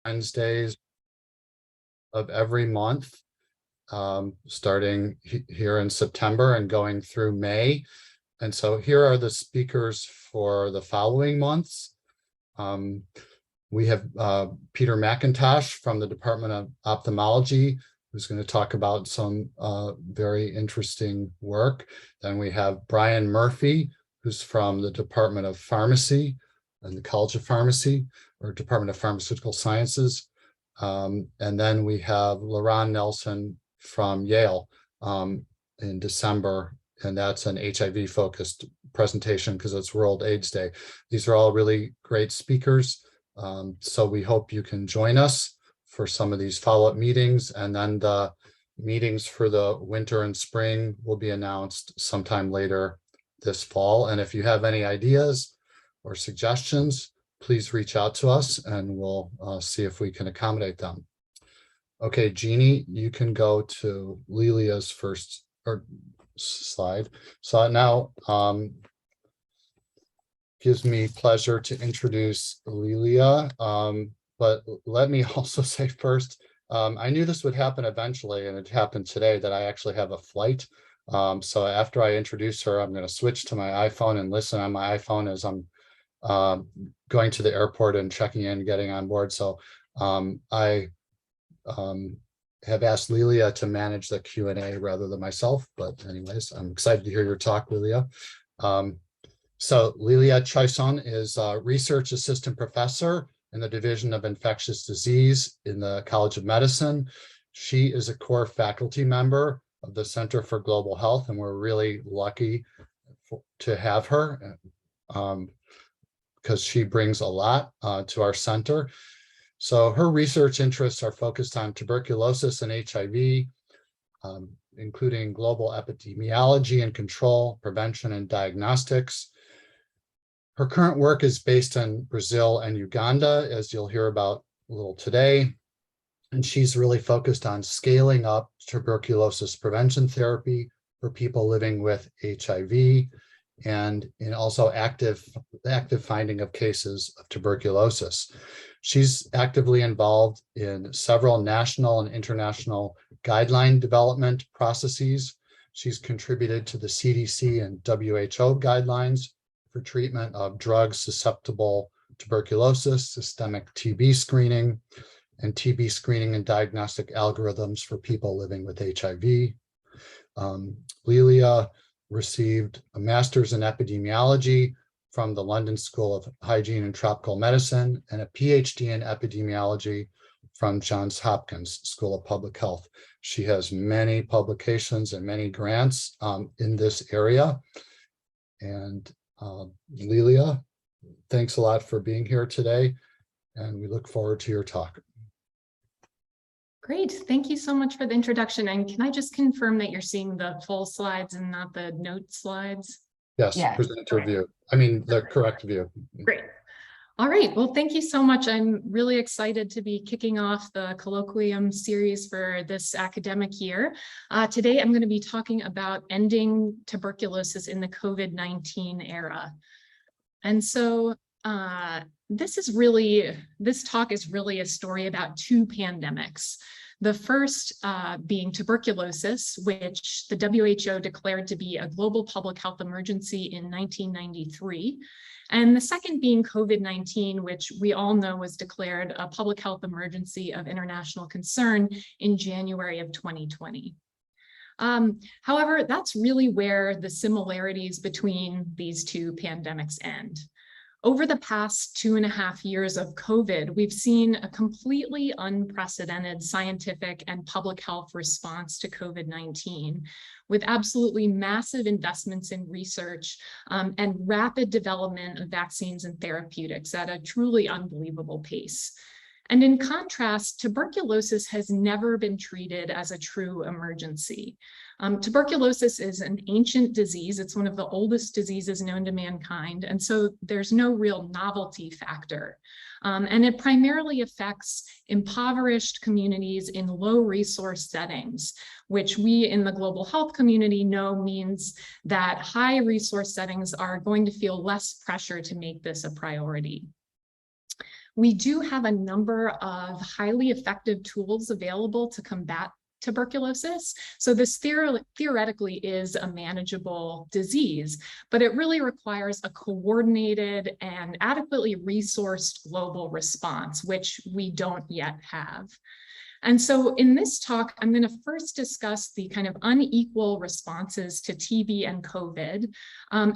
Wednesdays of every month, starting here in September and going through May. And so here are the speakers for the following months. We have Peter McIntosh from the Department of Ophthalmology, who's going to talk about some very interesting work. Then we have Brian Murphy, who's from the Department of Pharmacy and the College of Pharmacy, or Department of Pharmaceutical Sciences. And then we have LaRon Nelson from Yale in December, and that's an HIV-focused presentation because it's World AIDS Day. These are all really great speakers. So we hope you can join us for some of these follow-up meetings, and then the meetings for the winter and spring will be announced sometime later this fall. And if you have any ideas or suggestions, please reach out to us and we'll see if we can accommodate them. Okay, Jeannie, you can go to Lelia's first slide. So now gives me pleasure to introduce Lelia, but let me also say first, I knew this would happen eventually, and it happened today that I actually have a flight. So after I introduce her, I'm going to switch to my iPhone and listen on my iPhone as I'm going to the airport and checking in, getting on board. So I have asked Lelia to manage the Q&A rather than myself, but anyways, I'm excited to hear your talk, Lelia. So Lelia Chaisson is a research assistant professor in the Division of Infectious Disease in the College of Medicine. She is a core faculty member of the Center for Global Health, and we're really lucky to have her because she brings a lot to our center. So her research interests are focused on tuberculosis and HIV, including global epidemiology and control, prevention and diagnostics. Her current work is based in Brazil and Uganda, as you'll hear about a little today. And she's really focused on scaling up tuberculosis prevention therapy for people living with HIV, and also active finding of cases of tuberculosis. She's actively involved in several national and international guideline development processes. She's contributed to the CDC and WHO guidelines for treatment of drugs susceptible tuberculosis, systemic TB screening, and TB screening and diagnostic algorithms for people living with HIV. Lelia received a master's in epidemiology from the London School of Hygiene and Tropical Medicine and a PhD in epidemiology from Johns Hopkins School of Public Health. She has many publications and many grants in this area. And Lelia, thanks a lot for being here today, and we look forward to your talk. Great, thank you so much for the introduction. And can I just confirm that you're seeing the full slides and not the note slides? Yes, yeah, presenter view. I mean, the correct view. Great. All right, well, thank you so much. I'm really excited to be kicking off the colloquium series for this academic year. Today, I'm going to be talking about ending tuberculosis in the COVID-19 era. And so this talk is really a story about two pandemics. The first being tuberculosis, which the WHO declared to be a global public health emergency in 1993. And the second being COVID-19, which we all know was declared a public health emergency of international concern in January of 2020. However, that's really where the similarities between these two pandemics end. Over the past 2.5 years of COVID, we've seen a completely unprecedented scientific and public health response to COVID-19, with absolutely massive investments in research and rapid development of vaccines and therapeutics at a truly unbelievable pace. And in contrast, tuberculosis has never been treated as a true emergency. Tuberculosis is an ancient disease. It's one of the oldest diseases known to mankind. And so there's no real novelty factor. And it primarily affects impoverished communities in low resource settings, which we in the global health community know means that high resource settings are going to feel less pressure to make this a priority. We do have a number of highly effective tools available to combat tuberculosis. So this theoretically is a manageable disease, but it really requires a coordinated and adequately resourced global response, which we don't yet have. And so in this talk, I'm going to first discuss the kind of unequal responses to TB and COVID.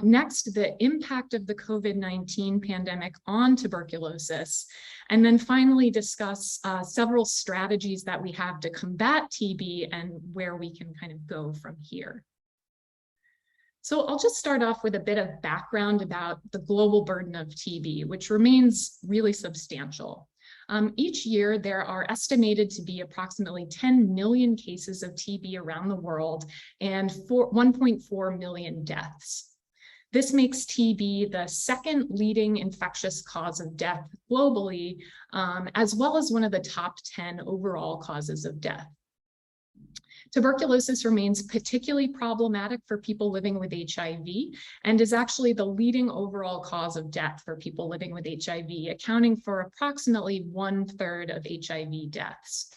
Next, the impact of the COVID-19 pandemic on tuberculosis. And then finally discuss several strategies that we have to combat TB and where we can kind of go from here. So I'll just start off with a bit of background about the global burden of TB, which remains really substantial. Each year, there are estimated to be approximately 10 million cases of TB around the world and 1.4 million deaths. This makes TB the second leading infectious cause of death globally, as well as one of the top 10 overall causes of death. Tuberculosis remains particularly problematic for people living with HIV and is actually the leading overall cause of death for people living with HIV, accounting for approximately 1/3 of HIV deaths.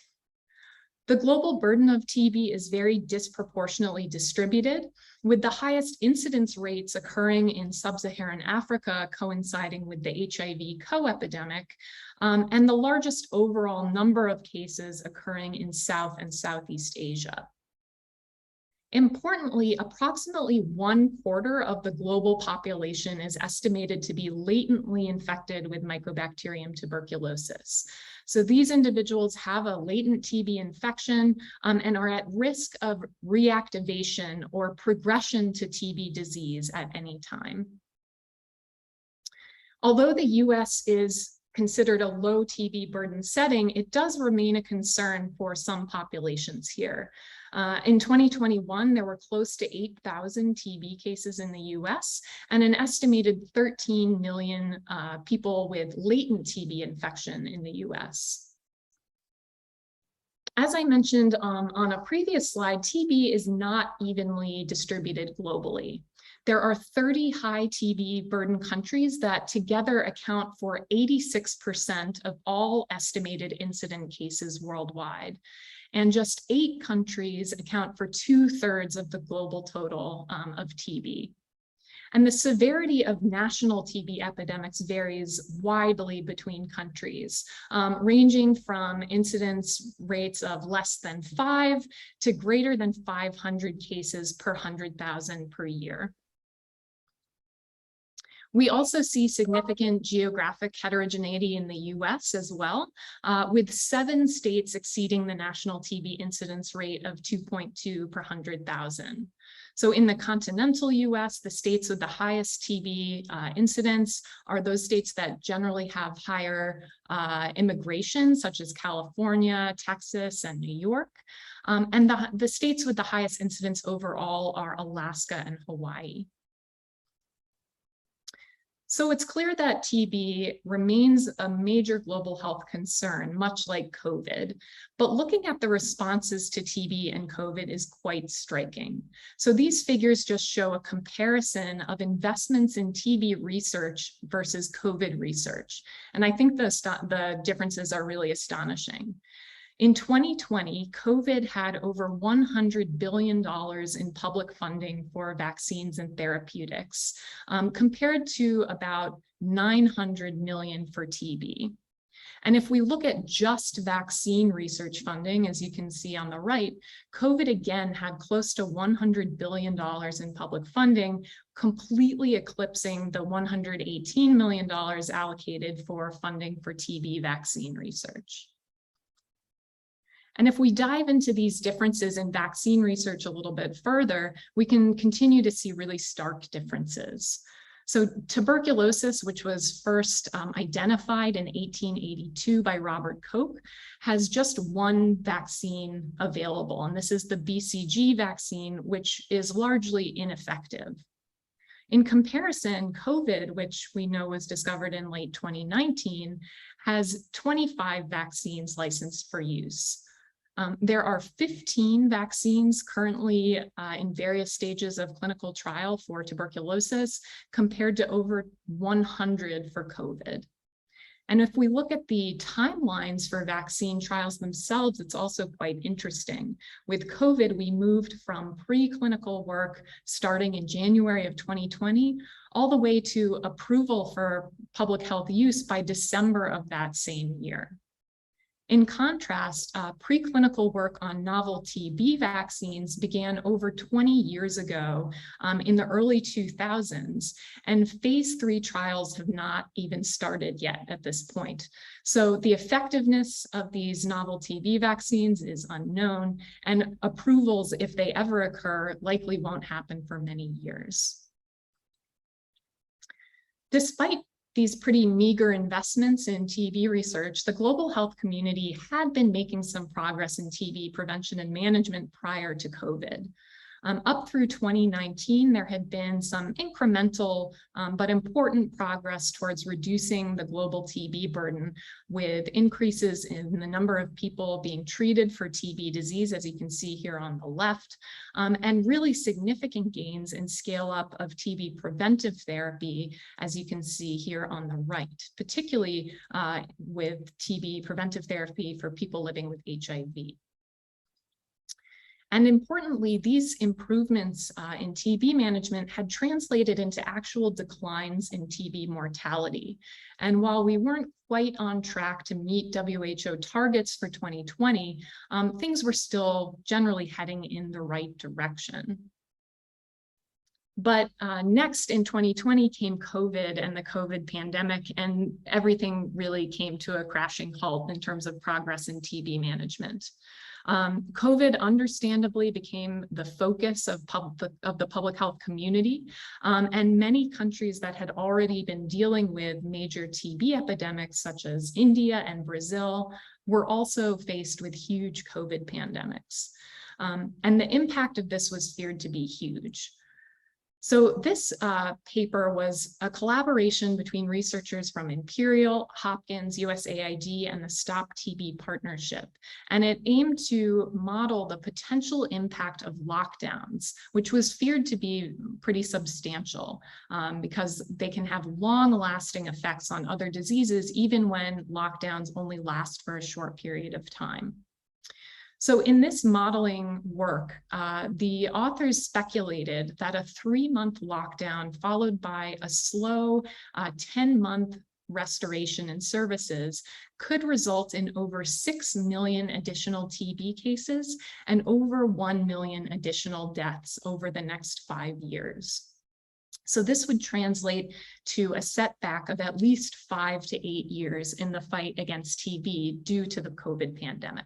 The global burden of TB is very disproportionately distributed, with the highest incidence rates occurring in sub-Saharan Africa coinciding with the HIV co-epidemic, and the largest overall number of cases occurring in South and Southeast Asia. Importantly, approximately 1/4 of the global population is estimated to be latently infected with Mycobacterium tuberculosis. So these individuals have a latent TB infection and are at risk of reactivation or progression to TB disease at any time. Although the US is considered a low TB burden setting, it does remain a concern for some populations here. In 2021, there were close to 8,000 TB cases in the US and an estimated 13 million people with latent TB infection in the US. As I mentioned on a previous slide, TB is not evenly distributed globally. There are 30 high TB burden countries that together account for 86% of all estimated incident cases worldwide. And just 8 countries account for 2/3 of the global total of TB. And the severity of national TB epidemics varies widely between countries, ranging from incidence rates of less than 5 to greater than 500 cases per 100,000 per year. We also see significant geographic heterogeneity in the US as well, with 7 states exceeding the national TB incidence rate of 2.2 per 100,000. So in the continental US, the states with the highest TB incidence are those states that generally have higher immigration, such as California, Texas, and New York. And the states with the highest incidence overall are Alaska and Hawaii. So it's clear that TB remains a major global health concern, much like COVID. But looking at the responses to TB and COVID is quite striking. So these figures just show a comparison of investments in TB research versus COVID research. And I think the differences are really astonishing. In 2020, COVID had over $100 billion in public funding for vaccines and therapeutics, compared to about $900 million for TB. And if we look at just vaccine research funding, as you can see on the right, COVID again had close to $100 billion in public funding, completely eclipsing the $118 million allocated for funding for TB vaccine research. And if we dive into these differences in vaccine research a little bit further, we can continue to see really stark differences. So tuberculosis, which was first identified in 1882 by Robert Koch, has just one vaccine available, and this is the BCG vaccine, which is largely ineffective. In comparison, COVID, which we know was discovered in late 2019, has 25 vaccines licensed for use. There are 15 vaccines currently in various stages of clinical trial for tuberculosis, compared to over 100 for COVID. And if we look at the timelines for vaccine trials themselves, it's also quite interesting. With COVID, we moved from preclinical work starting in January of 2020, all the way to approval for public health use by December of that same year. In contrast, preclinical work on novel TB vaccines began over 20 years ago in the early 2000s, and phase 3 trials have not even started yet at this point. So the effectiveness of these novel TB vaccines is unknown, and approvals, if they ever occur, likely won't happen for many years. Despite these pretty meager investments in TB research, the global health community had been making some progress in TB prevention and management prior to COVID. Up through 2019, there had been some incremental but important progress towards reducing the global TB burden, with increases in the number of people being treated for TB disease, as you can see here on the left, and really significant gains in scale up of TB preventive therapy, as you can see here on the right, particularly with TB preventive therapy for people living with HIV. And importantly, these improvements in TB management had translated into actual declines in TB mortality. And while we weren't quite on track to meet WHO targets for 2020, things were still generally heading in the right direction. But next in 2020 came COVID and the COVID pandemic, and everything really came to a crashing halt in terms of progress in TB management. COVID understandably became the focus of the public health community, and many countries that had already been dealing with major TB epidemics, such as India and Brazil, were also faced with huge COVID pandemics. And the impact of this was feared to be huge. So this paper was a collaboration between researchers from Imperial, Hopkins, USAID, and the Stop TB Partnership. And it aimed to model the potential impact of lockdowns, which was feared to be pretty substantial because they can have long-lasting effects on other diseases, even when lockdowns only last for a short period of time. So in this modeling work, the authors speculated that a 3-month lockdown followed by a slow 10-month restoration in services could result in over 6 million additional TB cases and over 1 million additional deaths over the next 5 years. So this would translate to a setback of at least 5 to 8 years in the fight against TB due to the COVID pandemic.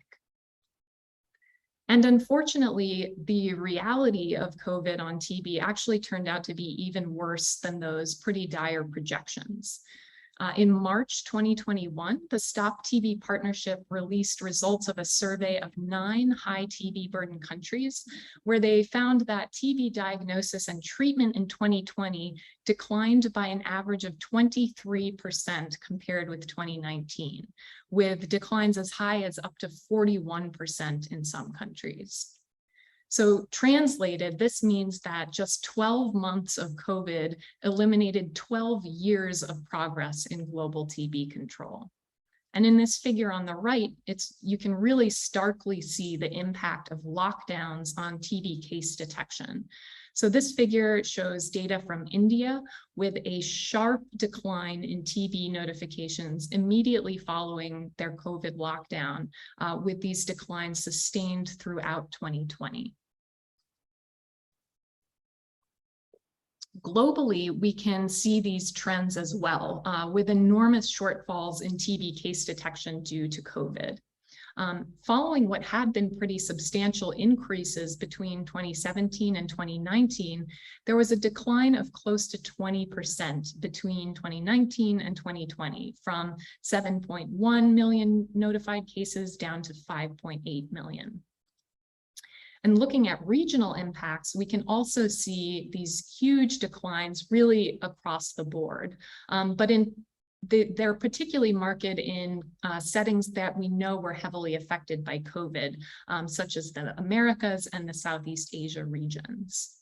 And unfortunately, the reality of COVID on TB actually turned out to be even worse than those pretty dire projections. In March 2021, the Stop TB Partnership released results of a survey of 9 high TB burden countries, where they found that TB diagnosis and treatment in 2020 declined by an average of 23% compared with 2019, with declines as high as up to 41% in some countries. So translated, this means that just 12 months of COVID eliminated 12 years of progress in global TB control. And in this figure on the right, you can really starkly see the impact of lockdowns on TB case detection. So this figure shows data from India with a sharp decline in TB notifications immediately following their COVID lockdown, with these declines sustained throughout 2020. Globally, we can see these trends as well, with enormous shortfalls in TB case detection due to COVID. Following what had been pretty substantial increases between 2017 and 2019, there was a decline of close to 20% between 2019 and 2020, from 7.1 million notified cases down to 5.8 million. And looking at regional impacts, we can also see these huge declines really across the board. But they're particularly marked in settings that we know were heavily affected by COVID, such as the Americas and the Southeast Asia regions.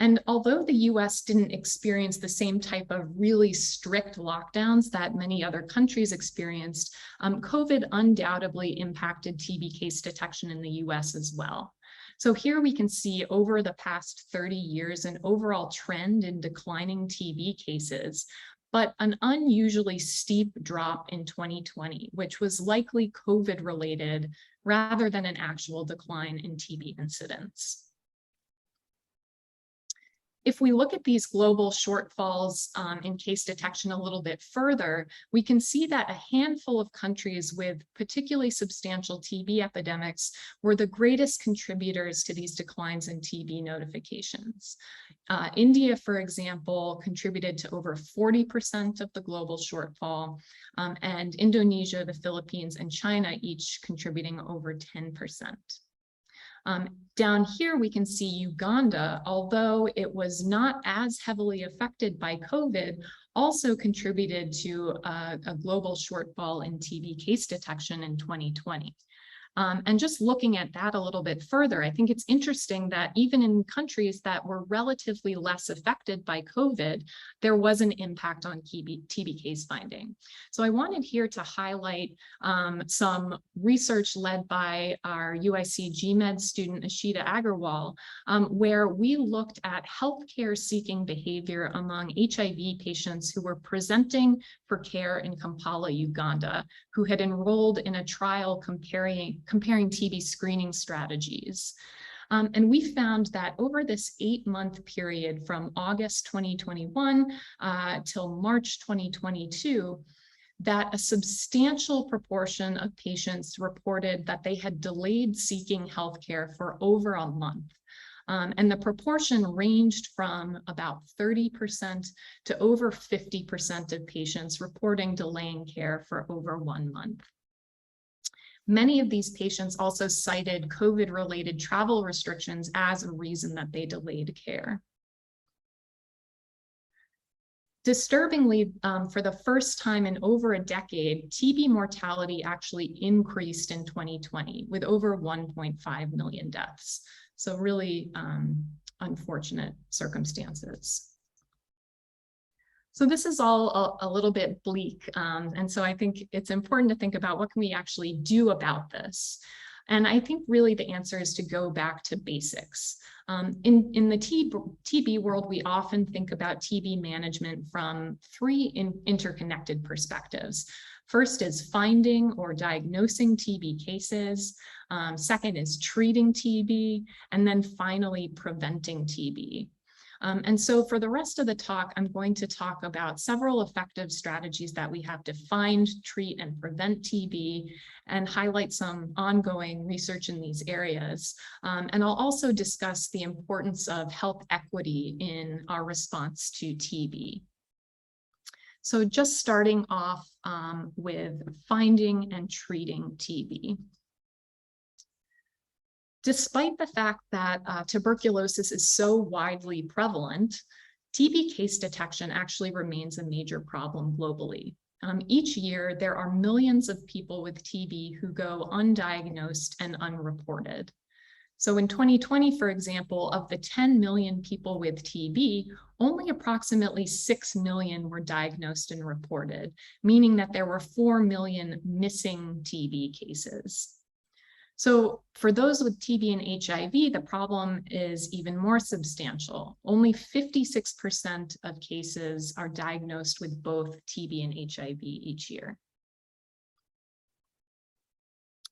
And although the US didn't experience the same type of really strict lockdowns that many other countries experienced, COVID undoubtedly impacted TB case detection in the US as well. So here we can see over the past 30 years an overall trend in declining TB cases, but an unusually steep drop in 2020, which was likely COVID related rather than an actual decline in TB incidence. If we look at these global shortfalls in case detection a little bit further, we can see that a handful of countries with particularly substantial TB epidemics were the greatest contributors to these declines in TB notifications. India, for example, contributed to over 40% of the global shortfall, and Indonesia, the Philippines, and China each contributing over 10%. Down here, we can see Uganda, although it was not as heavily affected by COVID, also contributed to a global shortfall in TB case detection in 2020. And just looking at that a little bit further, I think it's interesting that even in countries that were relatively less affected by COVID, there was an impact on TB case finding. So I wanted here to highlight some research led by our UIC GMed student, Ashita Agarwal, where we looked at healthcare seeking behavior among HIV patients who were presenting for care in Kampala, Uganda, who had enrolled in a trial comparing TB screening strategies. And we found that over this 8-month period from August 2021 till March 2022, that a substantial proportion of patients reported that they had delayed seeking healthcare for over a month. And the proportion ranged from about 30% to over 50% of patients reporting delaying care for over 1 month. Many of these patients also cited COVID-related travel restrictions as a reason that they delayed care. Disturbingly, for the first time in over a decade, TB mortality actually increased in 2020 with over 1.5 million deaths. So really unfortunate circumstances. So this is all a little bit bleak. And so I think it's important to think about what can we actually do about this. And I think really the answer is to go back to basics. In the TB world, we often think about TB management from 3 interconnected perspectives. First is finding or diagnosing TB cases. Second is treating TB. And then finally, preventing TB. And so for the rest of the talk, I'm going to talk about several effective strategies that we have to find, treat, and prevent TB, and highlight some ongoing research in these areas. And I'll also discuss the importance of health equity in our response to TB. So just starting off with finding and treating TB. Despite the fact that tuberculosis is so widely prevalent, TB case detection actually remains a major problem globally. Each year, there are millions of people with TB who go undiagnosed and unreported. So in 2020, for example, of the 10 million people with TB, only approximately 6 million were diagnosed and reported, meaning that there were 4 million missing TB cases. So for those with TB and HIV, the problem is even more substantial. Only 56% of cases are diagnosed with both TB and HIV each year.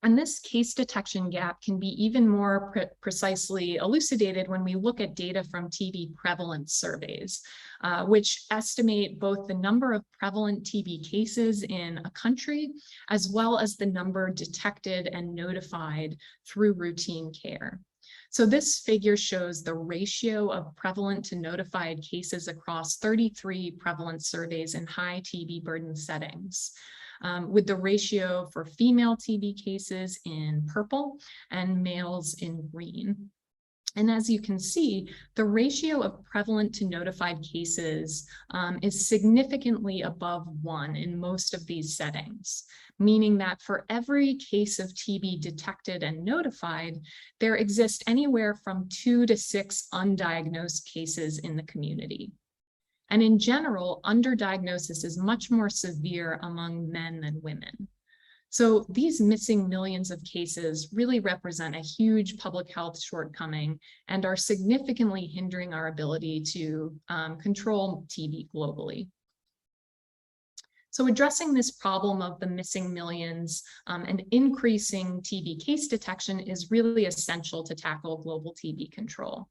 And this case detection gap can be even more precisely elucidated when we look at data from TB prevalence surveys, which estimate both the number of prevalent TB cases in a country, as well as the number detected and notified through routine care. So this figure shows the ratio of prevalent to notified cases across 33 prevalence surveys in high TB burden settings. With the ratio for female TB cases in purple and males in green. And as you can see, the ratio of prevalent to notified cases is significantly above 1 in most of these settings, meaning that for every case of TB detected and notified, there exist anywhere from 2 to 6 undiagnosed cases in the community. And in general, underdiagnosis is much more severe among men than women. So these missing millions of cases really represent a huge public health shortcoming and are significantly hindering our ability to control TB globally. So addressing this problem of the missing millions and increasing TB case detection is really essential to tackle global TB control.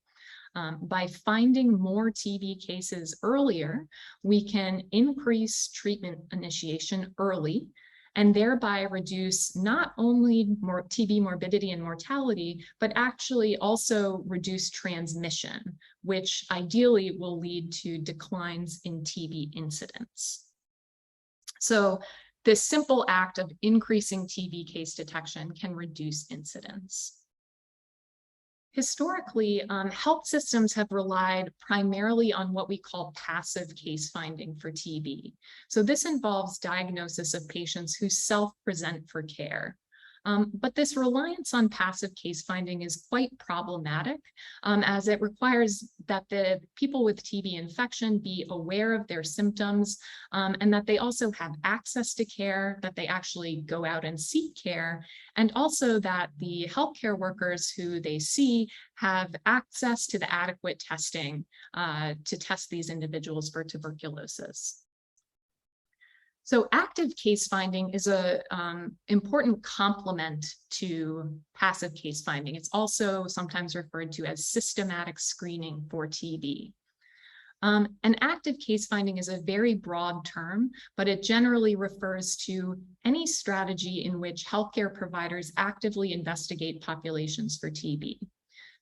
By finding more TB cases earlier, we can increase treatment initiation early and thereby reduce not only more TB morbidity and mortality, but actually also reduce transmission, which ideally will lead to declines in TB incidence. So this simple act of increasing TB case detection can reduce incidence. Historically, health systems have relied primarily on what we call passive case finding for TB. So this involves diagnosis of patients who self-present for care. But this reliance on passive case finding is quite problematic, as it requires that the people with TB infection be aware of their symptoms and that they also have access to care, that they actually go out and seek care, and also that the healthcare workers who they see have access to the adequate testing to test these individuals for tuberculosis. So active case finding is an important complement to passive case finding. It's also sometimes referred to as systematic screening for TB. And active case finding is a very broad term, but it generally refers to any strategy in which healthcare providers actively investigate populations for TB.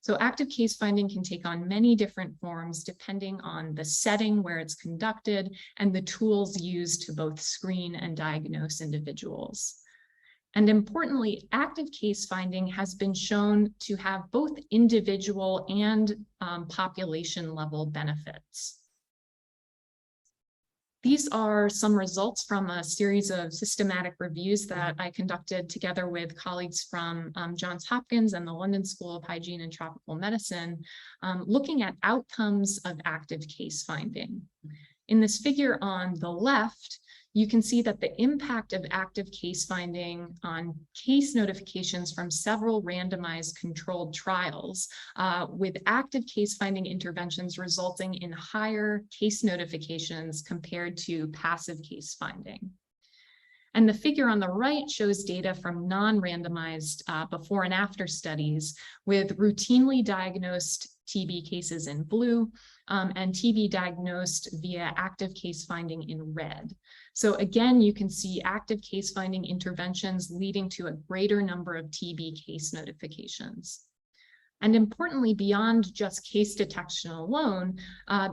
So active case finding can take on many different forms depending on the setting where it's conducted and the tools used to both screen and diagnose individuals. And importantly, active case finding has been shown to have both individual and population level benefits. These are some results from a series of systematic reviews that I conducted together with colleagues from Johns Hopkins and the London School of Hygiene and Tropical Medicine, looking at outcomes of active case finding. In this figure on the left, you can see that the impact of active case finding on case notifications from several randomized controlled trials, with active case finding interventions resulting in higher case notifications compared to passive case finding. And the figure on the right shows data from non-randomized before and after studies with routinely diagnosed TB cases in blue and TB diagnosed via active case finding in red. So again, you can see active case finding interventions leading to a greater number of TB case notifications. And importantly, beyond just case detection alone,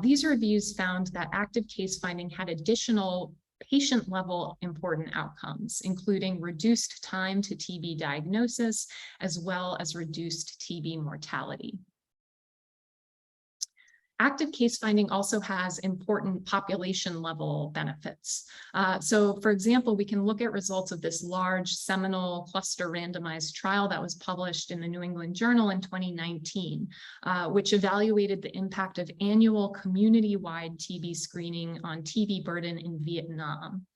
these reviews found that active case finding had additional patient-level important outcomes, including reduced time to TB diagnosis, as well as reduced TB mortality. Active case finding also has important population level benefits. So for example, we can look at results of this large seminal cluster randomized trial that was published in the New England Journal in 2019, which evaluated the impact of annual community-wide TB screening on TB burden in Vietnam.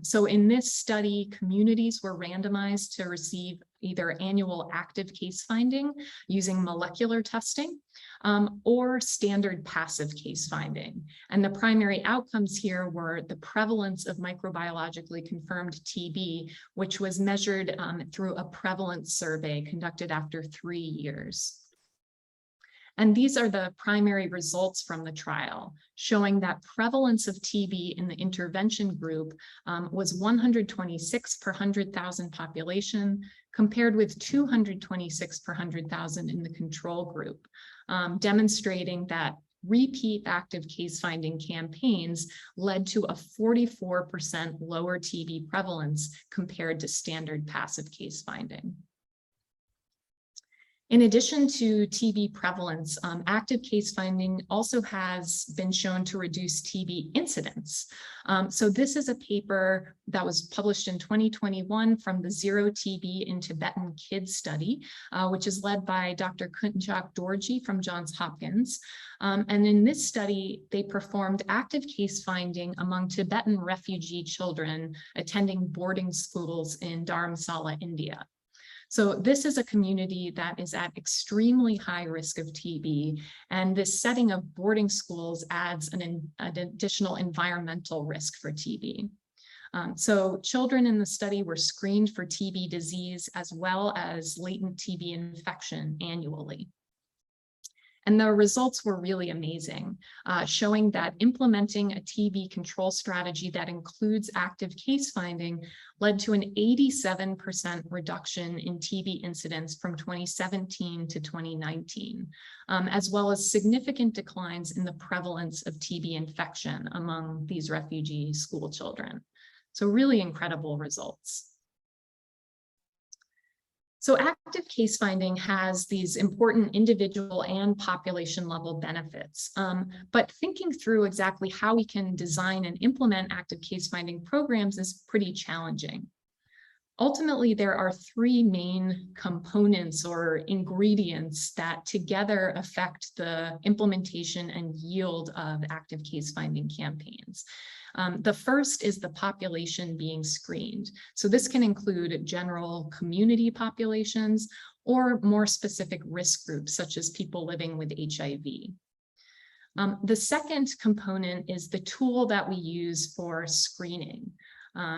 So in this study, communities were randomized to receive either annual active case finding using molecular testing or standard passive case finding. And the primary outcomes here were the prevalence of microbiologically confirmed TB, which was measured through a prevalence survey conducted after 3 years. And these are the primary results from the trial, showing that prevalence of TB in the intervention group was 126 per 100,000 population, compared with 226 per 100,000 in the control group, demonstrating that repeat active case finding campaigns led to a 44% lower TB prevalence compared to standard passive case finding. In addition to TB prevalence, active case finding also has been shown to reduce TB incidence. So this is a paper that was published in 2021 from the Zero TB in Tibetan Kids study, which is led by Dr. Kunjak Dorji from Johns Hopkins. And in this study, they performed active case finding among Tibetan refugee children attending boarding schools in Dharamsala, India. So this is a community that is at extremely high risk of TB, and this setting of boarding schools adds an additional environmental risk for TB. So children in the study were screened for TB disease as well as latent TB infection annually. And the results were really amazing, showing that implementing a TB control strategy that includes active case finding led to an 87% reduction in TB incidence from 2017 to 2019, as well as significant declines in the prevalence of TB infection among these refugee school children. So really incredible results. So active case finding has these important individual and population level benefits, but thinking through exactly how we can design and implement active case finding programs is pretty challenging. Ultimately, there are three main components or ingredients that together affect the implementation and yield of active case finding campaigns. The first is the population being screened. So this can include general community populations or more specific risk groups, such as people living with HIV. The second component is the tool that we use for screening.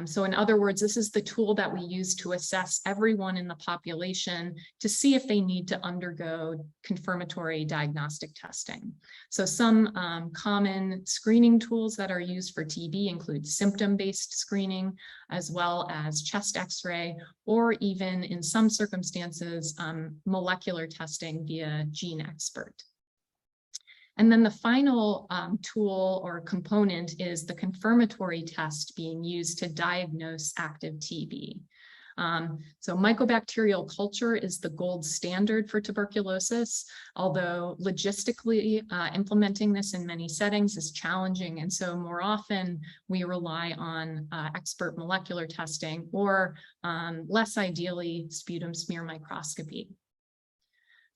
So in other words, this is the tool that we use to assess everyone in the population to see if they need to undergo confirmatory diagnostic testing. So some common screening tools that are used for TB include symptom-based screening, as well as chest X-ray, or even in some circumstances, molecular testing via gene expert. And then the final tool or component is the confirmatory test being used to diagnose active TB. So mycobacterial culture is the gold standard for tuberculosis, although logistically implementing this in many settings is challenging. And so more often we rely on expert molecular testing or less ideally sputum smear microscopy.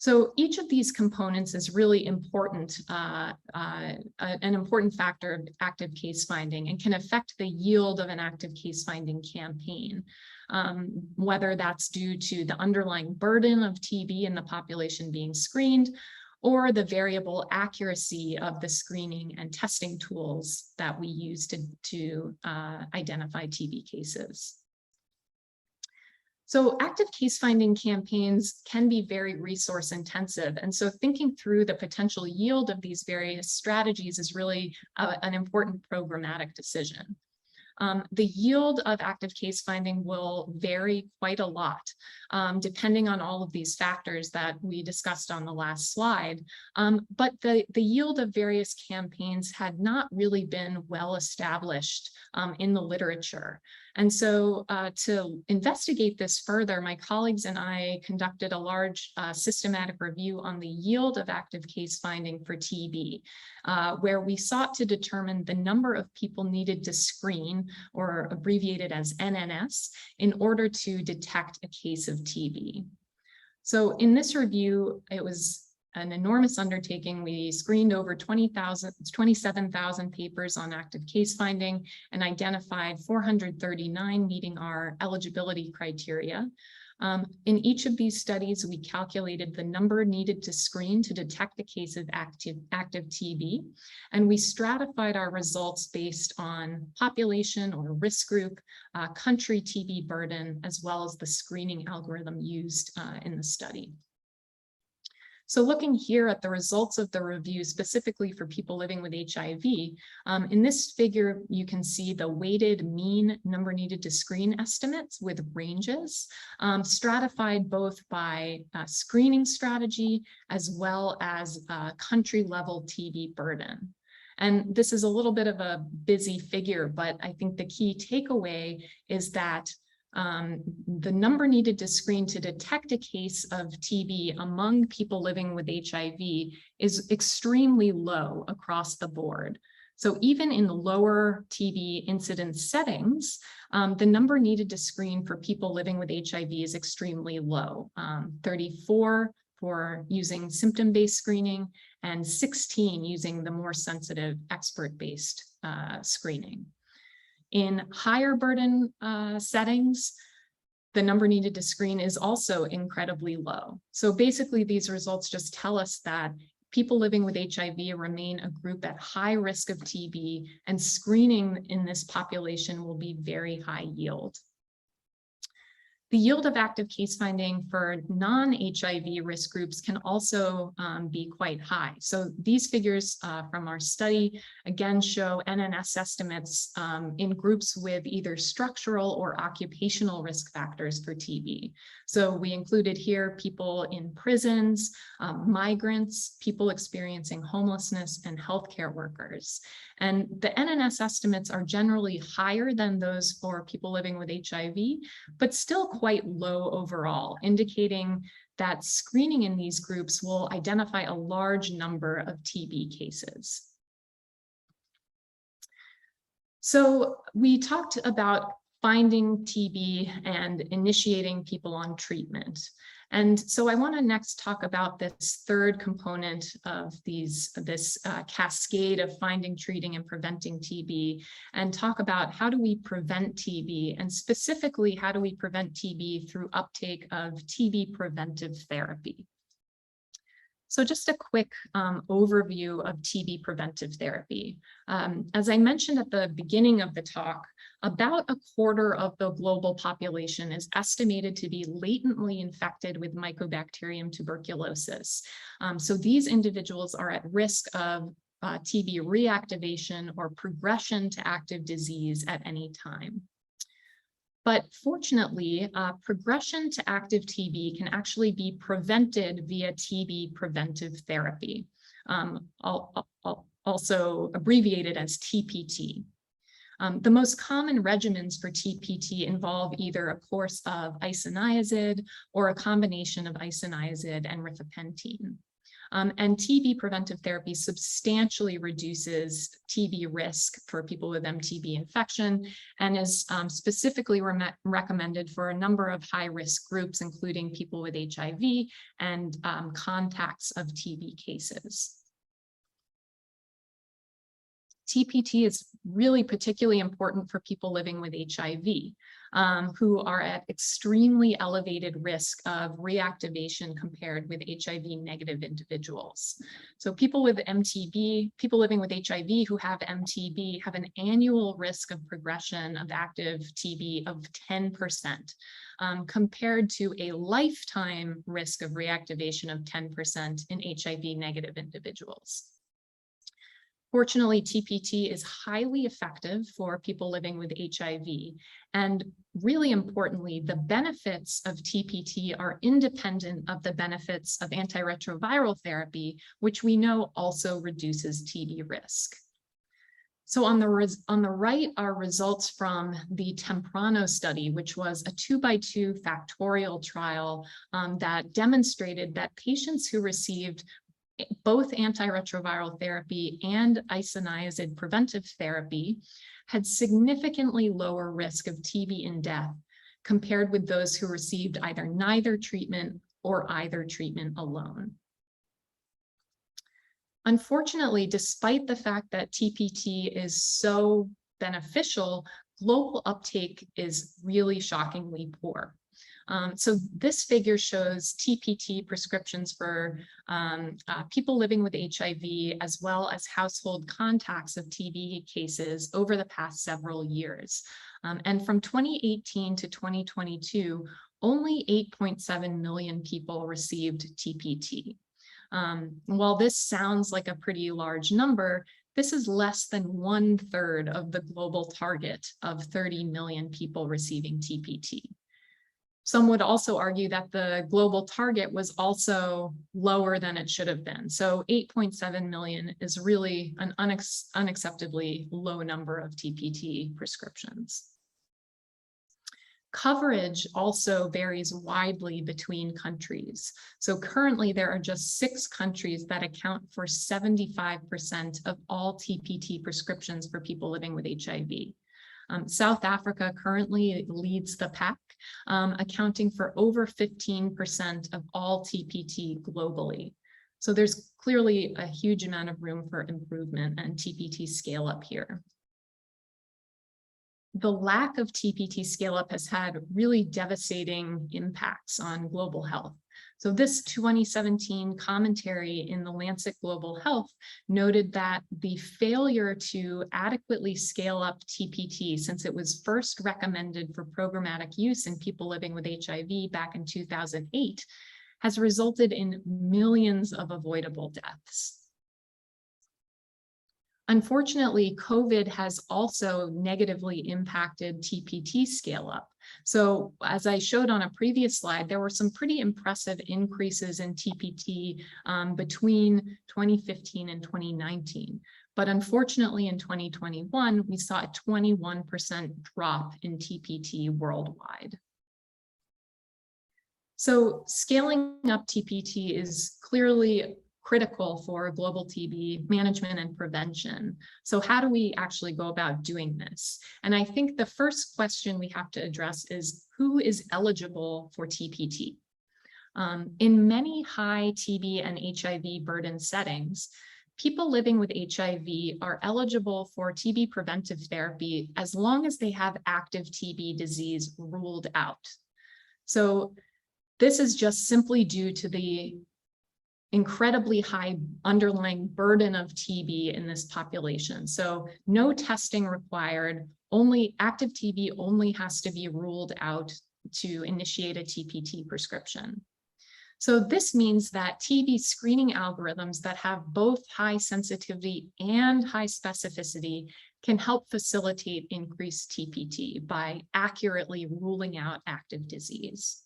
So each of these components is really important, an important factor of active case finding and can affect the yield of an active case finding campaign, whether that's due to the underlying burden of TB in the population being screened or the variable accuracy of the screening and testing tools that we use to identify TB cases. So active case finding campaigns can be very resource intensive. And so thinking through the potential yield of these various strategies is really an important programmatic decision. The yield of active case finding will vary quite a lot, depending on all of these factors that we discussed on the last slide. But the yield of various campaigns had not really been well established in the literature. And so to investigate this further, my colleagues and I conducted a large systematic review on the yield of active case finding for TB, where we sought to determine the number of people needed to screen, or abbreviated as NNS, in order to detect a case of TB. So in this review, it was an enormous undertaking. We screened over 27,000 papers on active case finding and identified 439 meeting our eligibility criteria. In each of these studies, we calculated the number needed to screen to detect a case of active TB, and we stratified our results based on population or risk group, country TB burden, as well as the screening algorithm used in the study. So looking here at the results of the review, specifically for people living with HIV, in this figure, you can see the weighted mean number needed to screen estimates with ranges, stratified both by screening strategy as well as country level TB burden. And this is a little bit of a busy figure, but I think the key takeaway is that The number needed to screen to detect a case of TB among people living with HIV is extremely low across the board. So even in lower TB incidence settings, the number needed to screen for people living with HIV is extremely low, 34 for using symptom-based screening and 16 using the more sensitive expert-based screening. In higher burden settings, the number needed to screen is also incredibly low. So basically, these results just tell us that people living with HIV remain a group at high risk of TB, and screening in this population will be very high yield. The yield of active case finding for non-HIV risk groups can also be quite high. So these figures from our study again show NNS estimates in groups with either structural or occupational risk factors for TB. So we included here people in prisons, migrants, people experiencing homelessness, and healthcare workers. And the NNS estimates are generally higher than those for people living with HIV, but still quite low overall, indicating that screening in these groups will identify a large number of TB cases. So we talked about finding TB and initiating people on treatment. And so I want to next talk about this third component of this cascade of finding, treating, and preventing TB, and talk about how do we prevent TB, and specifically how do we prevent TB through uptake of TB preventive therapy. So just a quick overview of TB preventive therapy. As I mentioned at the beginning of the talk, about a quarter of the global population is estimated to be latently infected with Mycobacterium tuberculosis. So these individuals are at risk of TB reactivation or progression to active disease at any time. But fortunately, progression to active TB can actually be prevented via TB preventive therapy, also abbreviated as TPT. The most common regimens for TPT involve either a course of isoniazid or a combination of isoniazid and rifapentine. And TB preventive therapy substantially reduces TB risk for people with MTB infection and is specifically recommended for a number of high-risk groups, including people with HIV and contacts of TB cases. TPT is really particularly important for people living with HIV, who are at extremely elevated risk of reactivation compared with HIV-negative individuals. So people with MTB, people living with HIV who have MTB have an annual risk of progression of active TB of 10%, compared to a lifetime risk of reactivation of 10% in HIV-negative individuals. Fortunately, TPT is highly effective for people living with HIV. And really importantly, the benefits of TPT are independent of the benefits of antiretroviral therapy, which we know also reduces TB risk. So on the right are results from the Temprano study, which was a 2x2 factorial trial that demonstrated that patients who received both antiretroviral therapy and isoniazid preventive therapy had significantly lower risk of TB and death compared with those who received either neither treatment or either treatment alone. Unfortunately, despite the fact that TPT is so beneficial, global uptake is really shockingly poor. So this figure shows TPT prescriptions for people living with HIV, as well as household contacts of TB cases over the past several years. And from 2018 to 2022, only 8.7 million people received TPT. While this sounds like a pretty large number, this is less than 1/3 of the global target of 30 million people receiving TPT. Some would also argue that the global target was also lower than it should have been. So 8.7 million is really an unacceptably low number of TPT prescriptions. Coverage also varies widely between countries. So currently there are just 6 countries that account for 75% of all TPT prescriptions for people living with HIV. South Africa currently leads the pack, accounting for over 15% of all TPT globally. So there's clearly a huge amount of room for improvement and TPT scale up here. The lack of TPT scale-up has had really devastating impacts on global health. So this 2017 commentary in the Lancet Global Health noted that the failure to adequately scale up TPT since it was first recommended for programmatic use in people living with HIV back in 2008 has resulted in millions of avoidable deaths. Unfortunately, COVID has also negatively impacted TPT scale-up. So as I showed on a previous slide, there were some pretty impressive increases in TPT between 2015 and 2019. But unfortunately, in 2021, we saw a 21% drop in TPT worldwide. So scaling up TPT is clearly critical for global TB management and prevention. So how do we actually go about doing this? And I think the first question we have to address is who is eligible for TPT? In many high TB and HIV burden settings, people living with HIV are eligible for TB preventive therapy as long as they have active TB disease ruled out. So this is just simply due to the incredibly high underlying burden of TB in this population. So no testing required, only active TB only has to be ruled out to initiate a TPT prescription. So this means that TB screening algorithms that have both high sensitivity and high specificity can help facilitate increased TPT by accurately ruling out active disease.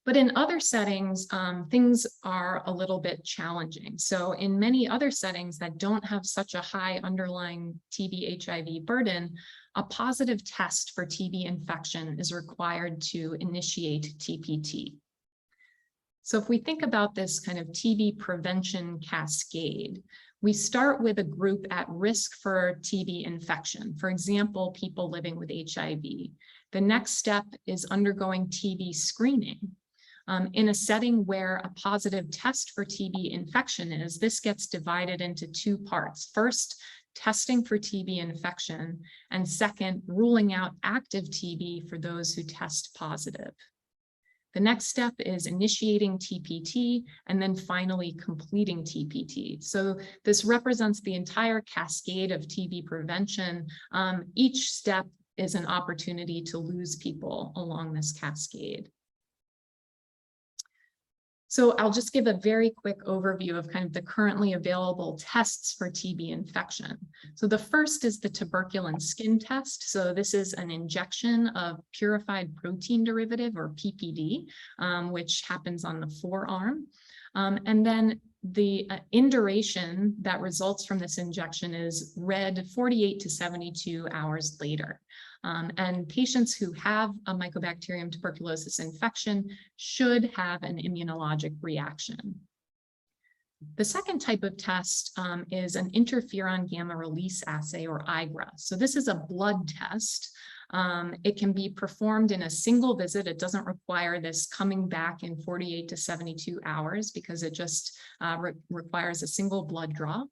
But in other settings, things are a little bit challenging. So in many other settings that don't have such a high underlying TB HIV burden, a positive test for TB infection is required to initiate TPT. So if we think about this kind of TB prevention cascade, we start with a group at risk for TB infection, for example, people living with HIV. The next step is undergoing TB screening. In a setting where a positive test for TB infection is, this gets divided into 2 parts. First, testing for TB infection, and second, ruling out active TB for those who test positive. The next step is initiating TPT, and then finally completing TPT. So this represents the entire cascade of TB prevention. Each step is an opportunity to lose people along this cascade. So I'll just give a very quick overview of kind of the currently available tests for TB infection. So the first is the tuberculin skin test. So this is an injection of purified protein derivative, or PPD, which happens on the forearm. And then the induration that results from this injection is read 48 to 72 hours later. And patients who have a Mycobacterium tuberculosis infection should have an immunologic reaction. The second type of test is an interferon gamma release assay, or IGRA. So this is a blood test. It can be performed in a single visit. It doesn't require this coming back in 48 to 72 hours because it just requires a single blood draw.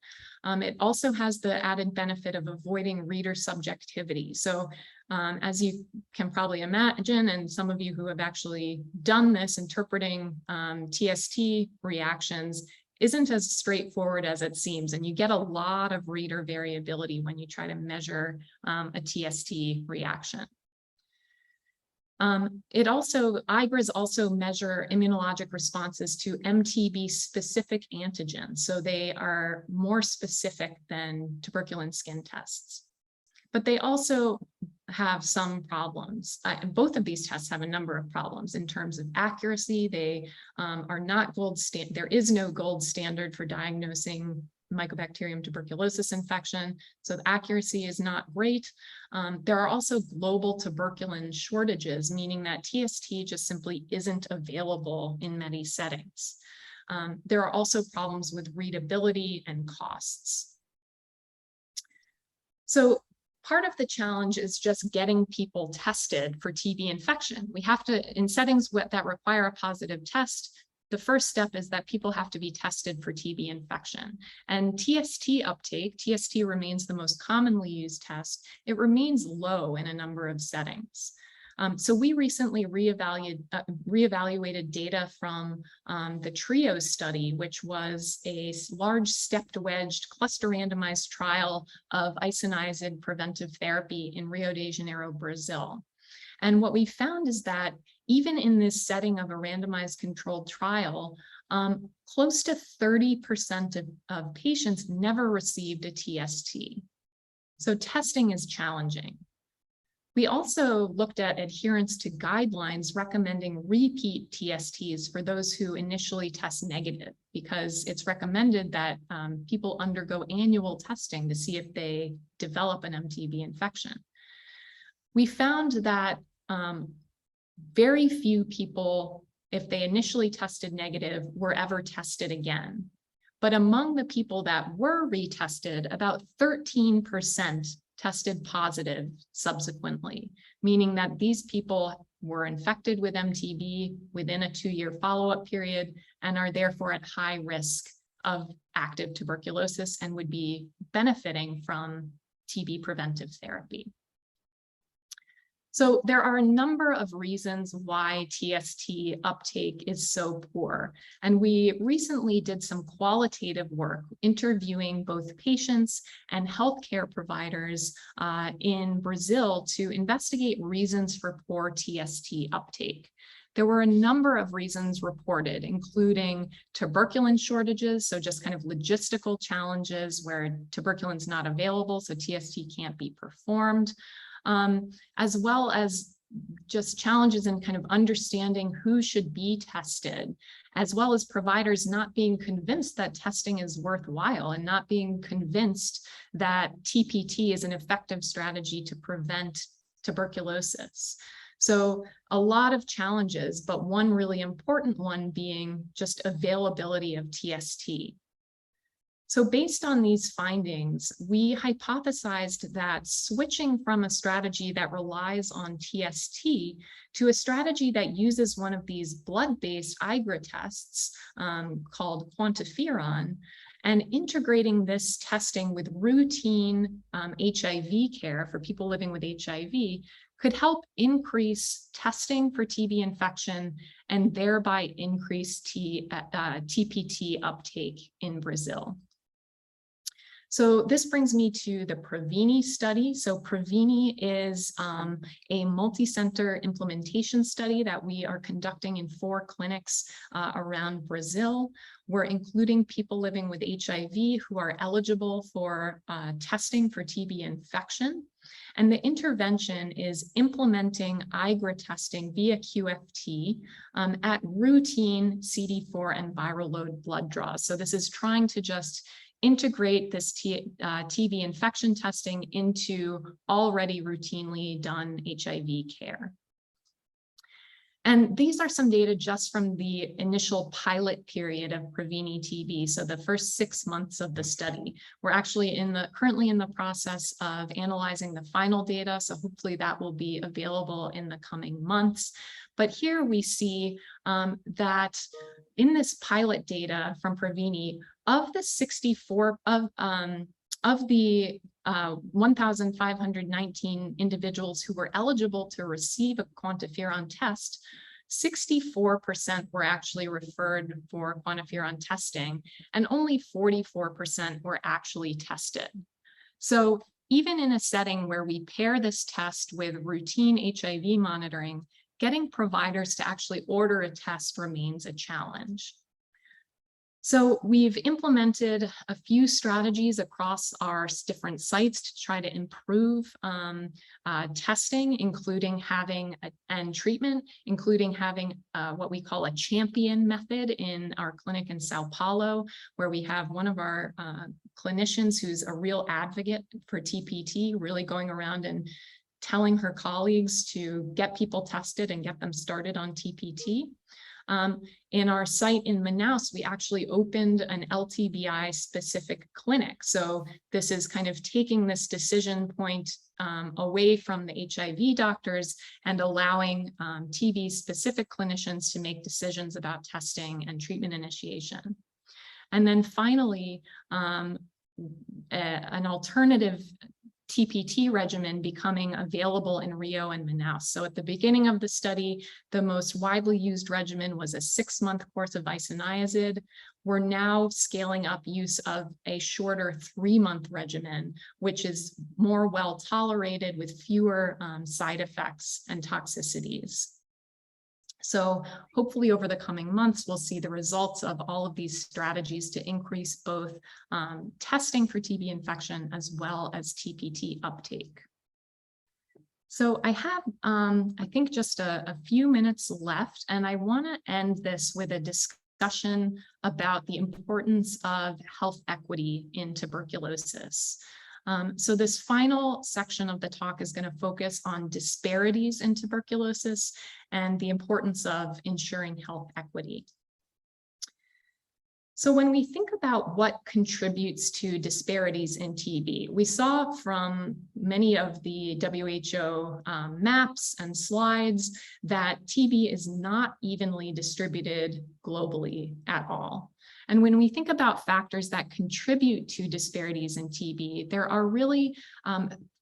It also has the added benefit of avoiding reader subjectivity. So as you can probably imagine, and some of you who have actually done this, interpreting TST reactions isn't as straightforward as it seems, and you get a lot of reader variability when you try to measure a TST reaction. IGRAs also measure immunologic responses to MTB specific antigens, so they are more specific than tuberculin skin tests. But they also have some problems. Both of these tests have a number of problems in terms of accuracy. They are not gold standard. There is no gold standard for diagnosing Mycobacterium tuberculosis infection. So the accuracy is not great. There are also global tuberculin shortages, meaning that TST just simply isn't available in many settings. There are also problems with readability and costs. So part of the challenge is just getting people tested for TB infection. We have to, in settings that require a positive test, the first step is that people have to be tested for TB infection. And TST uptake, TST remains the most commonly used test. It remains low in a number of settings. So we recently reevaluated data from the TRIO study, which was a large stepped wedged cluster randomized trial of isoniazid preventive therapy in Rio de Janeiro, Brazil. And what we found is that even in this setting of a randomized controlled trial, close to 30% of patients never received a TST. So testing is challenging. We also looked at adherence to guidelines recommending repeat TSTs for those who initially test negative, because it's recommended that people undergo annual testing to see if they develop an MTB infection. We found that very few people, if they initially tested negative, were ever tested again. But among the people that were retested, about 13% tested positive subsequently, meaning that these people were infected with MTB within a 2-year follow-up period and are therefore at high risk of active tuberculosis and would be benefiting from TB preventive therapy. So there are a number of reasons why TST uptake is so poor. And we recently did some qualitative work interviewing both patients and healthcare providers in Brazil to investigate reasons for poor TST uptake. There were a number of reasons reported, including tuberculin shortages, so just kind of logistical challenges where tuberculin's not available, so TST can't be performed. As well as just challenges in kind of understanding who should be tested, as well as providers not being convinced that testing is worthwhile and not being convinced that TPT is an effective strategy to prevent tuberculosis. So a lot of challenges, but one really important one being just availability of TST. So based on these findings, we hypothesized that switching from a strategy that relies on TST to a strategy that uses one of these blood-based IGRA tests called quantiferon, and integrating this testing with routine HIV care for people living with HIV could help increase testing for TB infection and thereby increase TPT uptake in Brazil. So this brings me to the PREVENI study. So PREVENI is a multi-center implementation study that we are conducting in 4 clinics around Brazil. We're including people living with HIV who are eligible for testing for TB infection. And the intervention is implementing IGRA testing via QFT at routine CD4 and viral load blood draws. So this is trying to just integrate this TB infection testing into already routinely done HIV care. And these are some data just from the initial pilot period of PREVENI TB. So the first 6 months of the study. We're actually currently in the process of analyzing the final data. So hopefully that will be available in the coming months. But here we see that in this pilot data from PREVENI, of the 1,519 individuals who were eligible to receive a quantiferon test, 64% were actually referred for quantiferon testing, and only 44% were actually tested. So even in a setting where we pair this test with routine HIV monitoring, getting providers to actually order a test remains a challenge. So we've implemented a few strategies across our different sites to try to improve testing, including having and treatment, including having what we call a champion method in our clinic in Sao Paulo, where we have one of our clinicians who's a real advocate for TPT, really going around and telling her colleagues to get people tested and get them started on TPT. In our site in Manaus, we actually opened an LTBI specific clinic. So this is kind of taking this decision point away from the HIV doctors and allowing TB specific clinicians to make decisions about testing and treatment initiation. And then finally, an alternative TPT regimen becoming available in Rio and Manaus. So at the beginning of the study, the most widely used regimen was a 6-month course of isoniazid. We're now scaling up use of a shorter 3-month regimen, which is more well tolerated with fewer side effects and toxicities. So hopefully over the coming months, we'll see the results of all of these strategies to increase both testing for TB infection as well as TPT uptake. So I have, I think, just a few minutes left, and I want to end this with a discussion about the importance of health equity in tuberculosis. So this final section of the talk is going to focus on disparities in tuberculosis and the importance of ensuring health equity. So when we think about what contributes to disparities in TB, we saw from many of the WHO maps and slides that TB is not evenly distributed globally at all. And when we think about factors that contribute to disparities in TB, there are really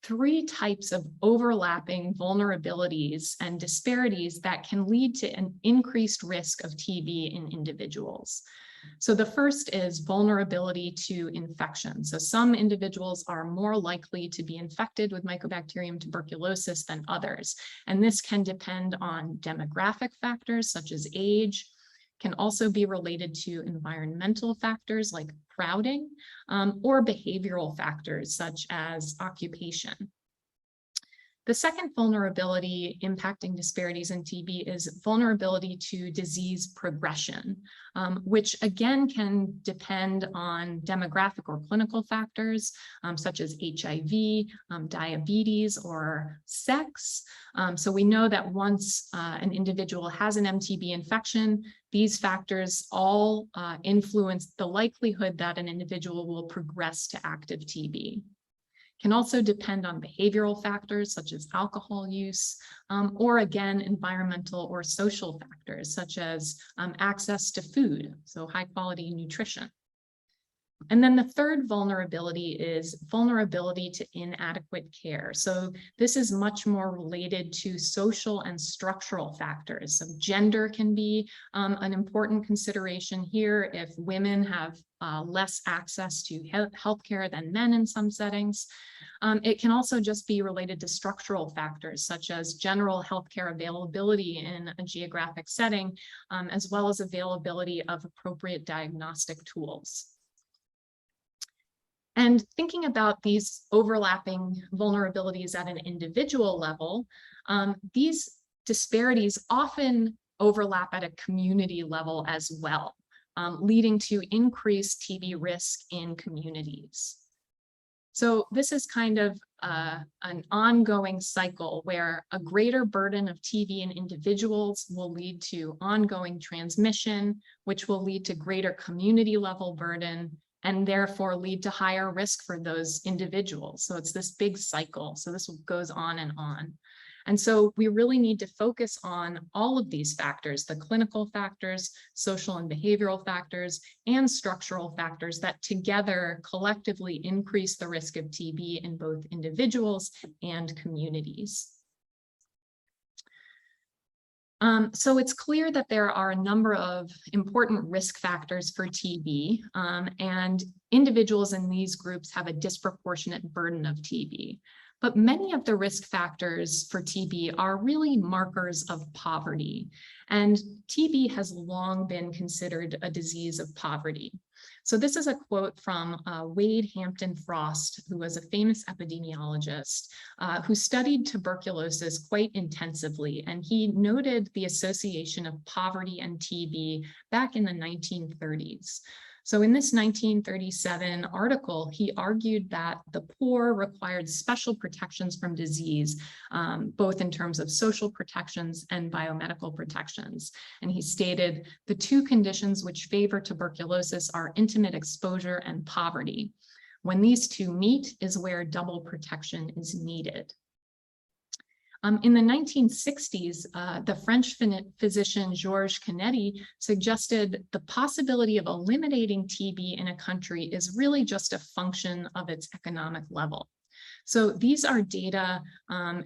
3 types of overlapping vulnerabilities and disparities that can lead to an increased risk of TB in individuals. So the first is vulnerability to infection. So some individuals are more likely to be infected with Mycobacterium tuberculosis than others. And this can depend on demographic factors such as age, can also be related to environmental factors like crowding, or behavioral factors such as occupation. The second vulnerability impacting disparities in TB is vulnerability to disease progression, which again can depend on demographic or clinical factors such as HIV, diabetes, or sex. So we know that once an individual has an MTB infection, these factors all influence the likelihood that an individual will progress to active TB. Can also depend on behavioral factors such as alcohol use, or again, environmental or social factors such as access to food, so high quality nutrition. And then the third vulnerability is vulnerability to inadequate care. So this is much more related to social and structural factors. So gender can be an important consideration here if women have less access to healthcare than men in some settings. It can also just be related to structural factors such as general healthcare availability in a geographic setting, as well as availability of appropriate diagnostic tools. And thinking about these overlapping vulnerabilities at an individual level, these disparities often overlap at a community level as well, leading to increased TB risk in communities. So this is kind of an ongoing cycle where a greater burden of TB in individuals will lead to ongoing transmission, which will lead to greater community level burden, and therefore lead to higher risk for those individuals. So it's this big cycle. So this goes on and on. And so we really need to focus on all of these factors, the clinical factors, social and behavioral factors, and structural factors that together collectively increase the risk of TB in both individuals and communities. So it's clear that there are a number of important risk factors for TB, and individuals in these groups have a disproportionate burden of TB. But many of the risk factors for TB are really markers of poverty. And TB has long been considered a disease of poverty. So this is a quote from Wade Hampton Frost, who was a famous epidemiologist who studied tuberculosis quite intensively. And he noted the association of poverty and TB back in the 1930s. So in this 1937 article, he argued that the poor required special protections from disease, both in terms of social protections and biomedical protections. And he stated, the two conditions which favor tuberculosis are intimate exposure and poverty. When these two meet is where double protection is needed. In the 1960s, the French physician Georges Canetti suggested the possibility of eliminating TB in a country is really just a function of its economic level. So these are data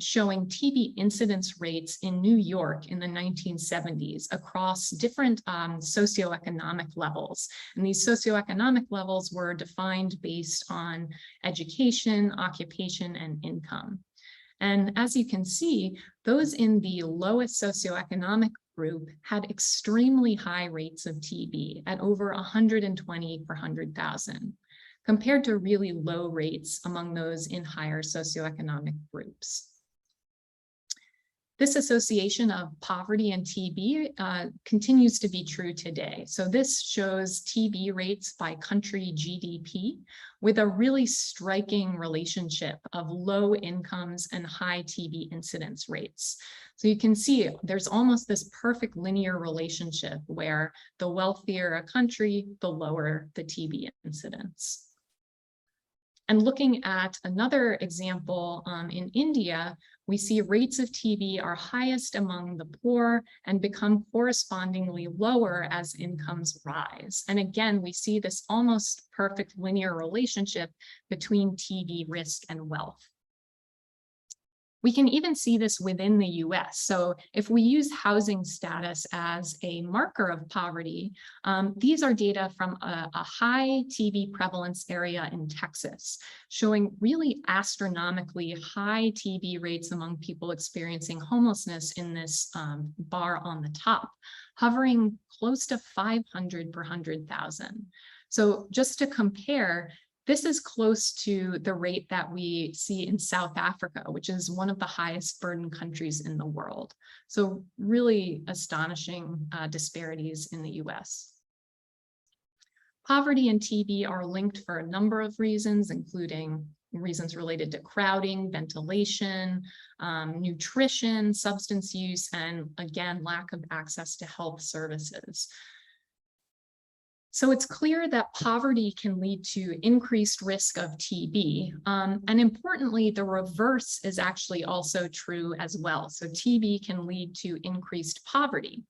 showing TB incidence rates in New York in the 1970s across different socioeconomic levels. And these socioeconomic levels were defined based on education, occupation, and income. And as you can see, those in the lowest socioeconomic group had extremely high rates of TB at over 120 per 100,000, compared to really low rates among those in higher socioeconomic groups. This association of poverty and TB continues to be true today. So this shows TB rates by country GDP with a really striking relationship of low incomes and high TB incidence rates. So you can see there's almost this perfect linear relationship where the wealthier a country, the lower the TB incidence. And looking at another example in India, we see rates of TB are highest among the poor and become correspondingly lower as incomes rise. And again, we see this almost perfect linear relationship between TB risk and wealth. We can even see this within the US. So if we use housing status as a marker of poverty, these are data from a high TB prevalence area in Texas, showing really astronomically high TB rates among people experiencing homelessness in this bar on the top, hovering close to 500 per 100,000. So just to compare, this is close to the rate that we see in South Africa, which is one of the highest burden countries in the world. So really astonishing disparities in the US. Poverty and TB are linked for a number of reasons, including reasons related to crowding, ventilation, nutrition, substance use, and again, lack of access to health services. So it's clear that poverty can lead to increased risk of TB. And importantly, the reverse is actually also true as well. So TB can lead to increased poverty.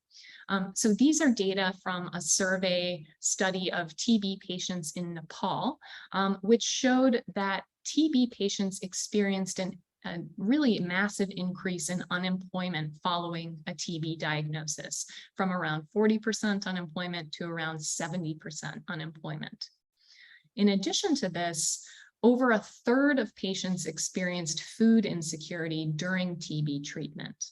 So these are data from a survey study of TB patients in Nepal, which showed that TB patients experienced a really massive increase in unemployment following a TB diagnosis, from around 40% unemployment to around 70% unemployment. In addition to this, over a third of patients experienced food insecurity during TB treatment.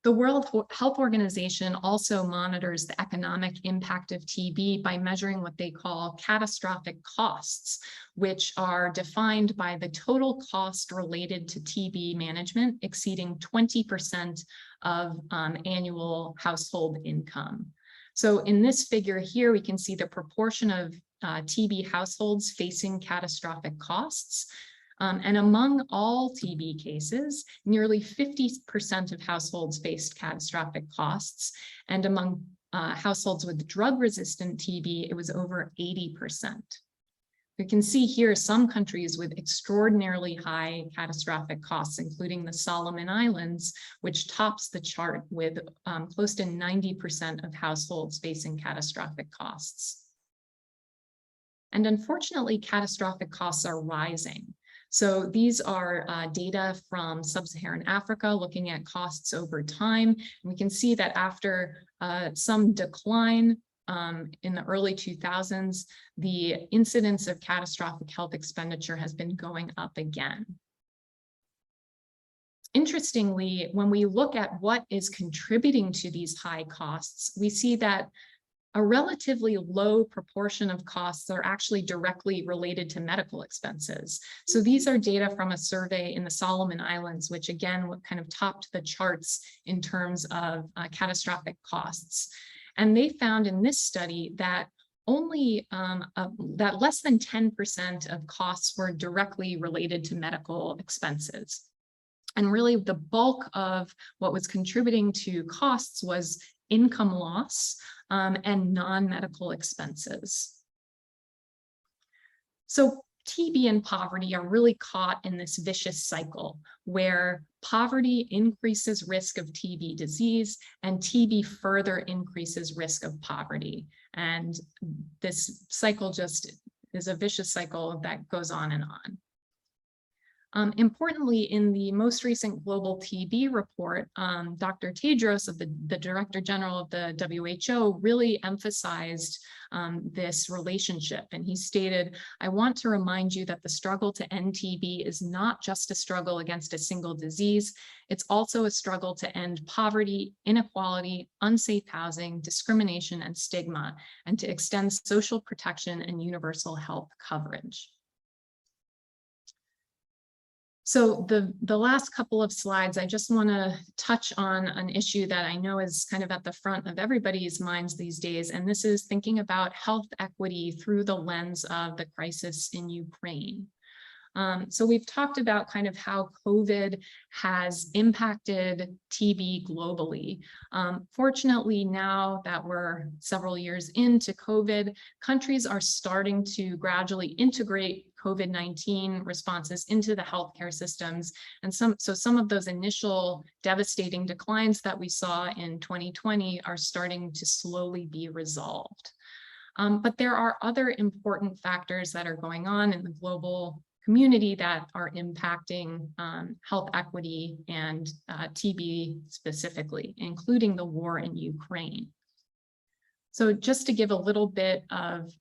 The World Health Organization also monitors the economic impact of TB by measuring what they call catastrophic costs, which are defined by the total cost related to TB management exceeding 20% of annual household income. So in this figure here, we can see the proportion of TB households facing catastrophic costs. And among all TB cases, nearly 50% of households faced catastrophic costs. And among households with drug-resistant TB, it was over 80%. We can see here some countries with extraordinarily high catastrophic costs, including the Solomon Islands, which tops the chart with close to 90% of households facing catastrophic costs. And unfortunately, catastrophic costs are rising. So these are data from sub-Saharan Africa looking at costs over time. And we can see that after some decline in the early 2000s, the incidence of catastrophic health expenditure has been going up again. Interestingly, when we look at what is contributing to these high costs, we see that a relatively low proportion of costs are actually directly related to medical expenses. So these are data from a survey in the Solomon Islands, which again, kind of topped the charts in terms of catastrophic costs. And they found in this study that only that less than 10% of costs were directly related to medical expenses. And really the bulk of what was contributing to costs was income loss and non-medical expenses. So TB and poverty are really caught in this vicious cycle where poverty increases risk of TB disease and TB further increases risk of poverty. And this cycle just is a vicious cycle that goes on and on. Importantly, in the most recent global TB report, Dr. Tedros, the Director General of the WHO, really emphasized this relationship. And he stated, "I want to remind you that the struggle to end TB is not just a struggle against a single disease. It's also a struggle to end poverty, inequality, unsafe housing, discrimination, and stigma, and to extend social protection and universal health coverage." So the last couple of slides, I just want to touch on an issue that I know is kind of at the front of everybody's minds these days, and this is thinking about health equity through the lens of the crisis in Ukraine. So we've talked about kind of how COVID has impacted TB globally. Fortunately, now that we're several years into COVID, countries are starting to gradually integrate COVID-19 responses into the healthcare systems. And some of those initial devastating declines that we saw in 2020 are starting to slowly be resolved. But there are other important factors that are going on in the global community that are impacting health equity and TB specifically, including the war in Ukraine. So just to give a little bit of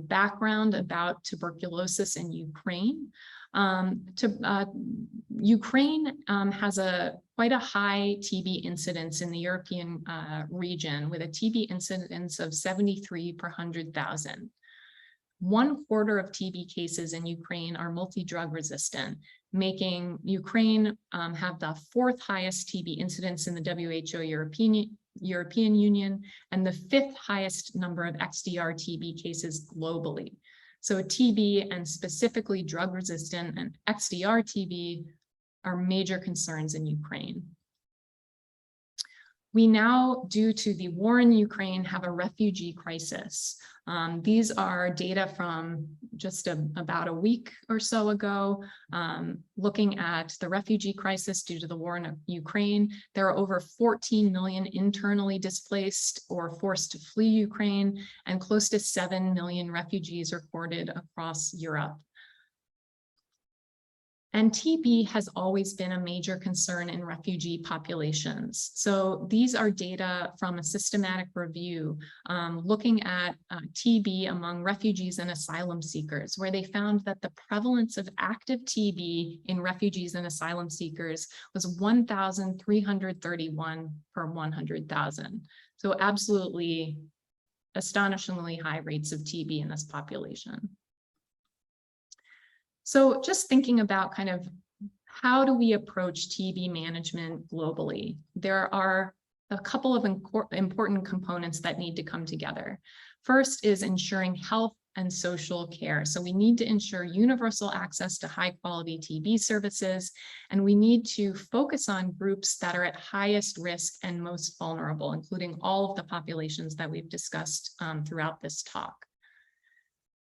background about tuberculosis in Ukraine, Ukraine has quite a high TB incidence in the European region, with a TB incidence of 73 per 100,000. 1/4 of TB cases in Ukraine are multi-drug resistant, making Ukraine have the 4th highest TB incidence in the WHO European Union and the 5th highest number of XDR TB cases globally. So TB, and specifically drug resistant and XDR TB, are major concerns in Ukraine. We now, due to the war in Ukraine, have a refugee crisis. These are data from just about a week or so ago, looking at the refugee crisis due to the war in Ukraine. There are over 14 million internally displaced or forced to flee Ukraine, and close to 7 million refugees reported across Europe. And TB has always been a major concern in refugee populations. So these are data from a systematic review looking at TB among refugees and asylum seekers, where they found that the prevalence of active TB in refugees and asylum seekers was 1,331 per 100,000. So absolutely astonishingly high rates of TB in this population. So just thinking about kind of how do we approach TB management globally? There are a couple of important components that need to come together. First is ensuring health and social care. So we need to ensure universal access to high quality TB services, and we need to focus on groups that are at highest risk and most vulnerable, including all of the populations that we've discussed throughout this talk.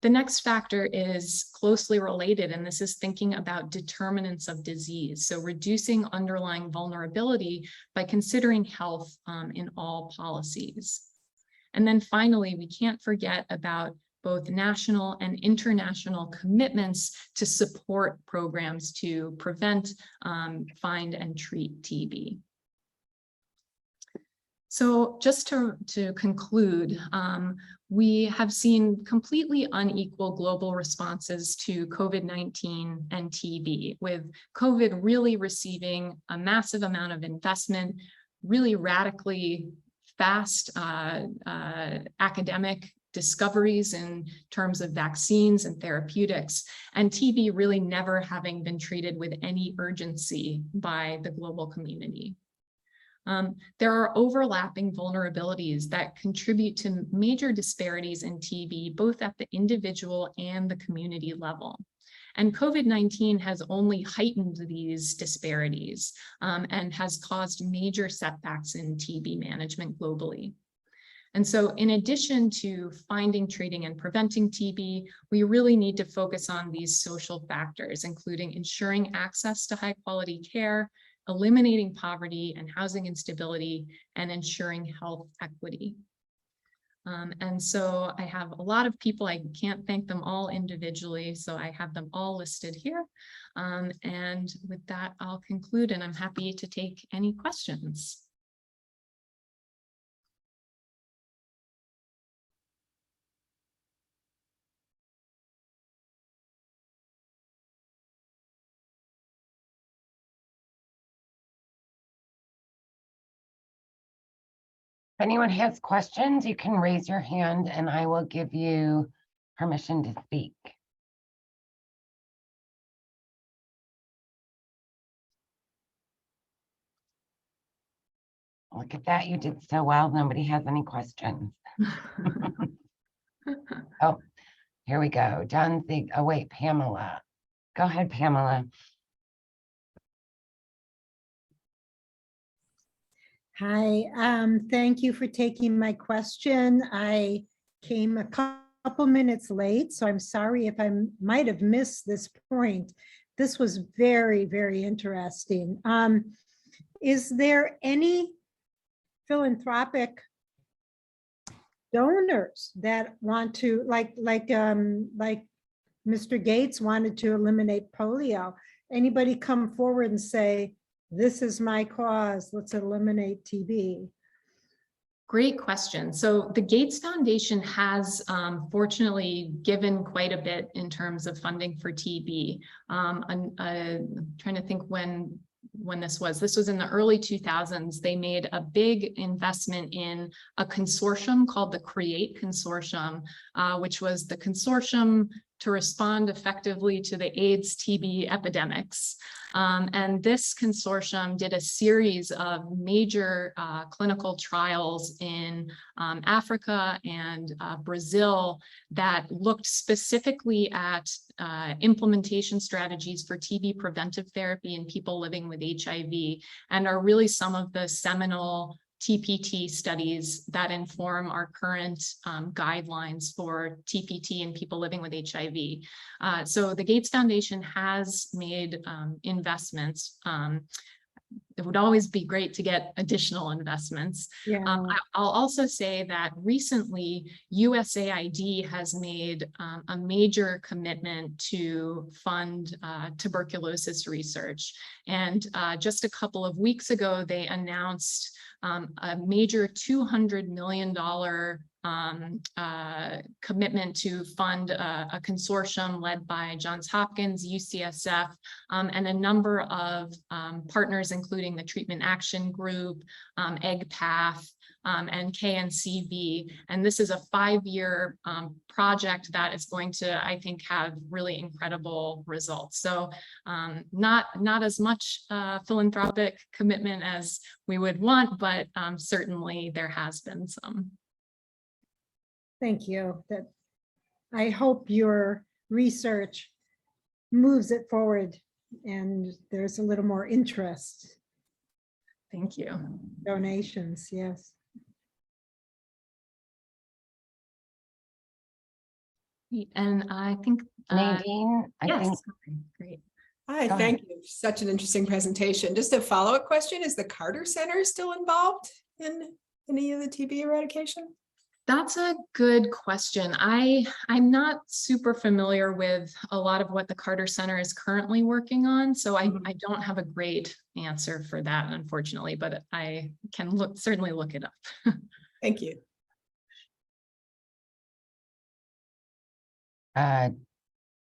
The next factor is closely related, and this is thinking about determinants of disease. So reducing underlying vulnerability by considering health in all policies. And then finally, we can't forget about both national and international commitments to support programs to prevent, find, and treat TB. So just to conclude, we have seen completely unequal global responses to COVID-19 and TB, with COVID really receiving a massive amount of investment, really radically fast academic discoveries in terms of vaccines and therapeutics, and TB really never having been treated with any urgency by the global community. There are overlapping vulnerabilities that contribute to major disparities in TB, both at the individual and the community level. And COVID-19 has only heightened these disparities and has caused major setbacks in TB management globally. And so in addition to finding, treating, and preventing TB, we really need to focus on these social factors, including ensuring access to high quality care, eliminating poverty and housing instability, and ensuring health equity. And so I have a lot of people, I can't thank them all individually, so I have them all listed here. And with that, I'll conclude, and I'm happy to take any questions. If anyone has questions, you can raise your hand and I will give you permission to speak. Look at that, you did so well. Nobody has any questions. Oh, here we go. John Zig. Oh, wait, Pamela. Go ahead, Pamela. Hi, thank you for taking my question. I came a couple minutes late, so I'm sorry if I might have missed this point. This was very, very interesting. Is there any philanthropic donors that want to, like Mr. Gates wanted to eliminate polio? Anybody come forward and say, this is my cause, let's eliminate TB? Great question. So the Gates Foundation has fortunately given quite a bit in terms of funding for TB. I'm trying to think when this was. This was in the early 2000s. They made a big investment in a consortium called the CREATE Consortium, which was the consortium to respond effectively to the AIDS TB epidemics. And this consortium did a series of major clinical trials in Africa and Brazil that looked specifically at implementation strategies for TB preventive therapy in people living with HIV, and are really some of the seminal TPT studies that inform our current guidelines for TPT in people living with HIV. So the Gates Foundation has made investments. It would always be great to get additional investments. Yeah. I'll also say that recently USAID has made a major commitment to fund tuberculosis research. And just a couple of weeks ago, they announced a major $200 million commitment to fund a consortium led by Johns Hopkins, UCSF, and a number of partners, including the Treatment Action Group, EGPATH, and KNCV. And this is a 5-year project that is going to, I think, have really incredible results. So not as much philanthropic commitment as we would want, but certainly there has been some. Thank you. That I hope your research moves it forward and there's a little more interest. Thank you. Donations, yes. And I think Nadine, I yes, think. great. Hi, Go thank you. Such an interesting presentation. Just a follow-up question, is the Carter Center still involved in any of the TB eradication? That's a good question. I'm not super familiar with a lot of what the Carter Center is currently working on, so I don't have a great answer for that, unfortunately, but I can certainly look it up. Thank you.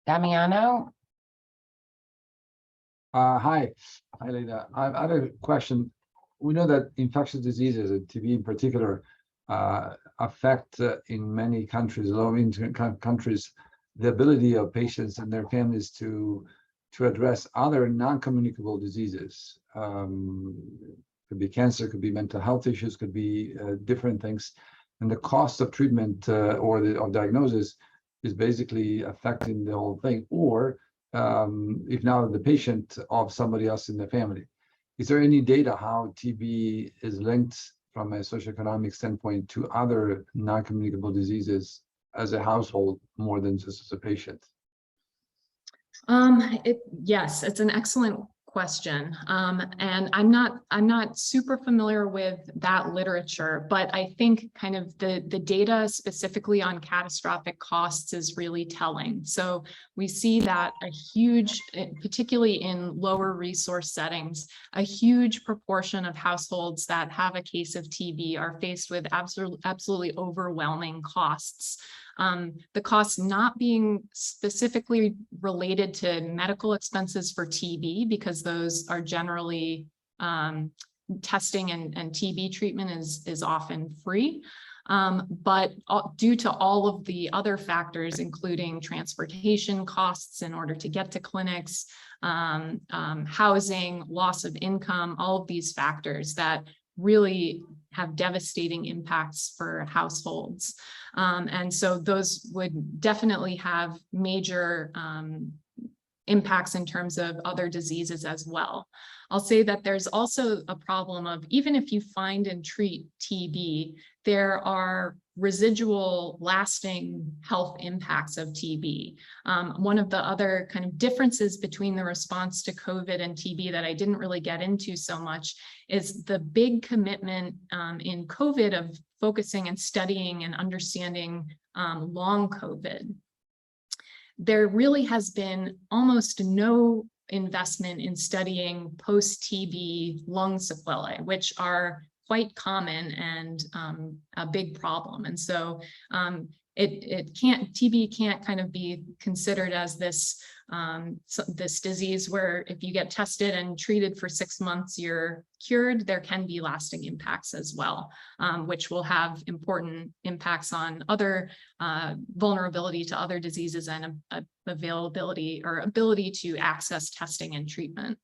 Damiano? Hi, Lelia. I have a question. We know that infectious diseases, and TB in particular, affect in many countries, low-income countries, the ability of patients and their families to address other non-communicable diseases. Could be cancer, could be mental health issues, could be different things, and the cost of treatment of diagnosis is basically affecting the whole thing. Or if now the patient of somebody else in the family. Is there any data how TB is linked from a socioeconomic standpoint to other non-communicable diseases as a household more than just as a patient? Yes, it's an excellent question. And I'm not super familiar with that literature, but I think kind of the data specifically on catastrophic costs is really telling. So we see that a huge, particularly in lower resource settings, a huge proportion of households that have a case of TB are faced with absolutely overwhelming costs. The costs not being specifically related to medical expenses for TB, because those are generally testing and TB treatment is often free. But due to all of the other factors, including transportation costs in order to get to clinics, housing, loss of income, all of these factors that really have devastating impacts for households. And so those would definitely have major impacts in terms of other diseases as well. I'll say that there's also a problem of, even if you find and treat TB, there are residual lasting health impacts of TB. One of the other kind of differences between the response to COVID and TB that I didn't really get into so much is the big commitment in COVID of focusing and studying and understanding long COVID. There really has been almost no investment in studying post-TB lung sequelae, which are quite common and a big problem. And so TB can't kind of be considered as this disease where if you get tested and treated for 6 months, you're cured. There can be lasting impacts as well, which will have important impacts on other vulnerability to other diseases and availability or ability to access testing and treatment.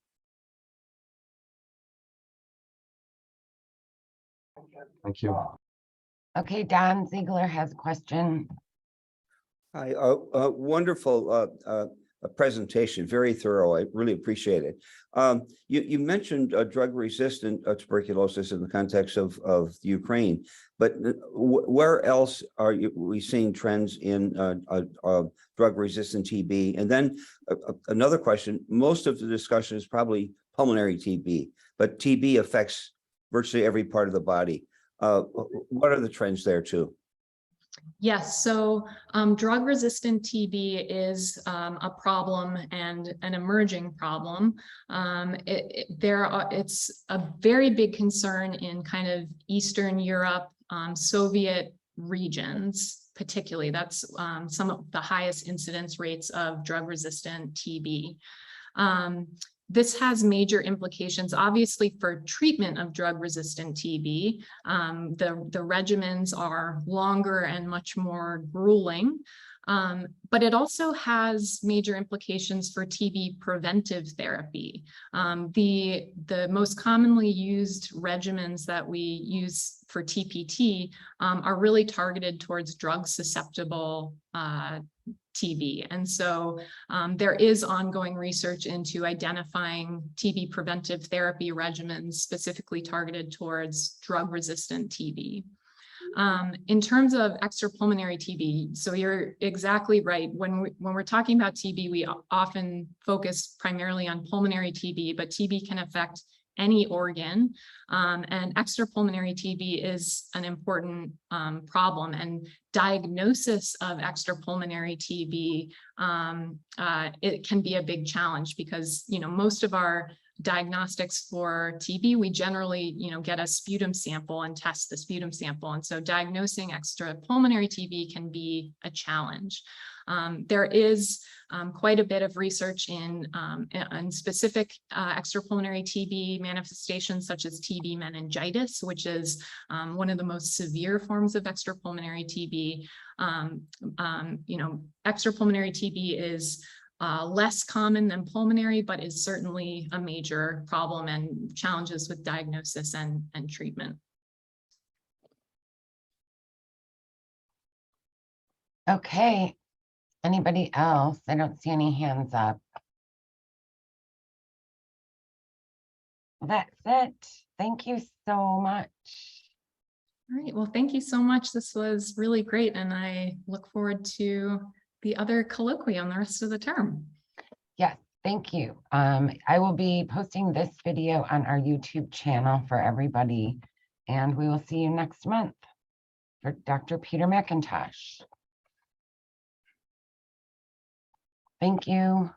Thank you. Okay, Don Ziegler has a question. Hi, wonderful presentation, very thorough. I really appreciate it. You mentioned drug-resistant tuberculosis in the context of Ukraine, but where else are we seeing trends in drug-resistant TB? And then another question, most of the discussion is probably pulmonary TB, but TB affects virtually every part of the body. What are the trends there too? Yes, so drug-resistant TB is a problem and an emerging problem. It's a very big concern in kind of Eastern Europe, Soviet regions, particularly. That's some of the highest incidence rates of drug-resistant TB. This has major implications, obviously, for treatment of drug-resistant TB. The regimens are longer and much more grueling, but it also has major implications for TB preventive therapy. The most commonly used regimens that we use for TPT are really targeted towards drug-susceptible TB. And so there is ongoing research into identifying TB preventive therapy regimens specifically targeted towards drug-resistant TB. In terms of extrapulmonary TB, so you're exactly right. When we're talking about TB, we often focus primarily on pulmonary TB, but TB can affect any organ. And extrapulmonary TB is an important problem, and diagnosis of extrapulmonary TB, it can be a big challenge because, most of our diagnostics for TB, we generally, get a sputum sample and test the sputum sample. And so diagnosing extrapulmonary TB can be a challenge. There is quite a bit of research in specific extrapulmonary TB manifestations, such as TB meningitis, which is one of the most severe forms of extrapulmonary TB. Extrapulmonary TB is less common than pulmonary, but is certainly a major problem and challenges with diagnosis and treatment. Okay. Anybody else? I don't see any hands up. That's it. Thank you so much. All right, well, thank you so much. This was really great, and I look forward to the other colloquium the rest of the term. Yes, thank you. I will be posting this video on our YouTube channel for everybody, and we will see you next month for Dr. Peter McIntosh. Thank you.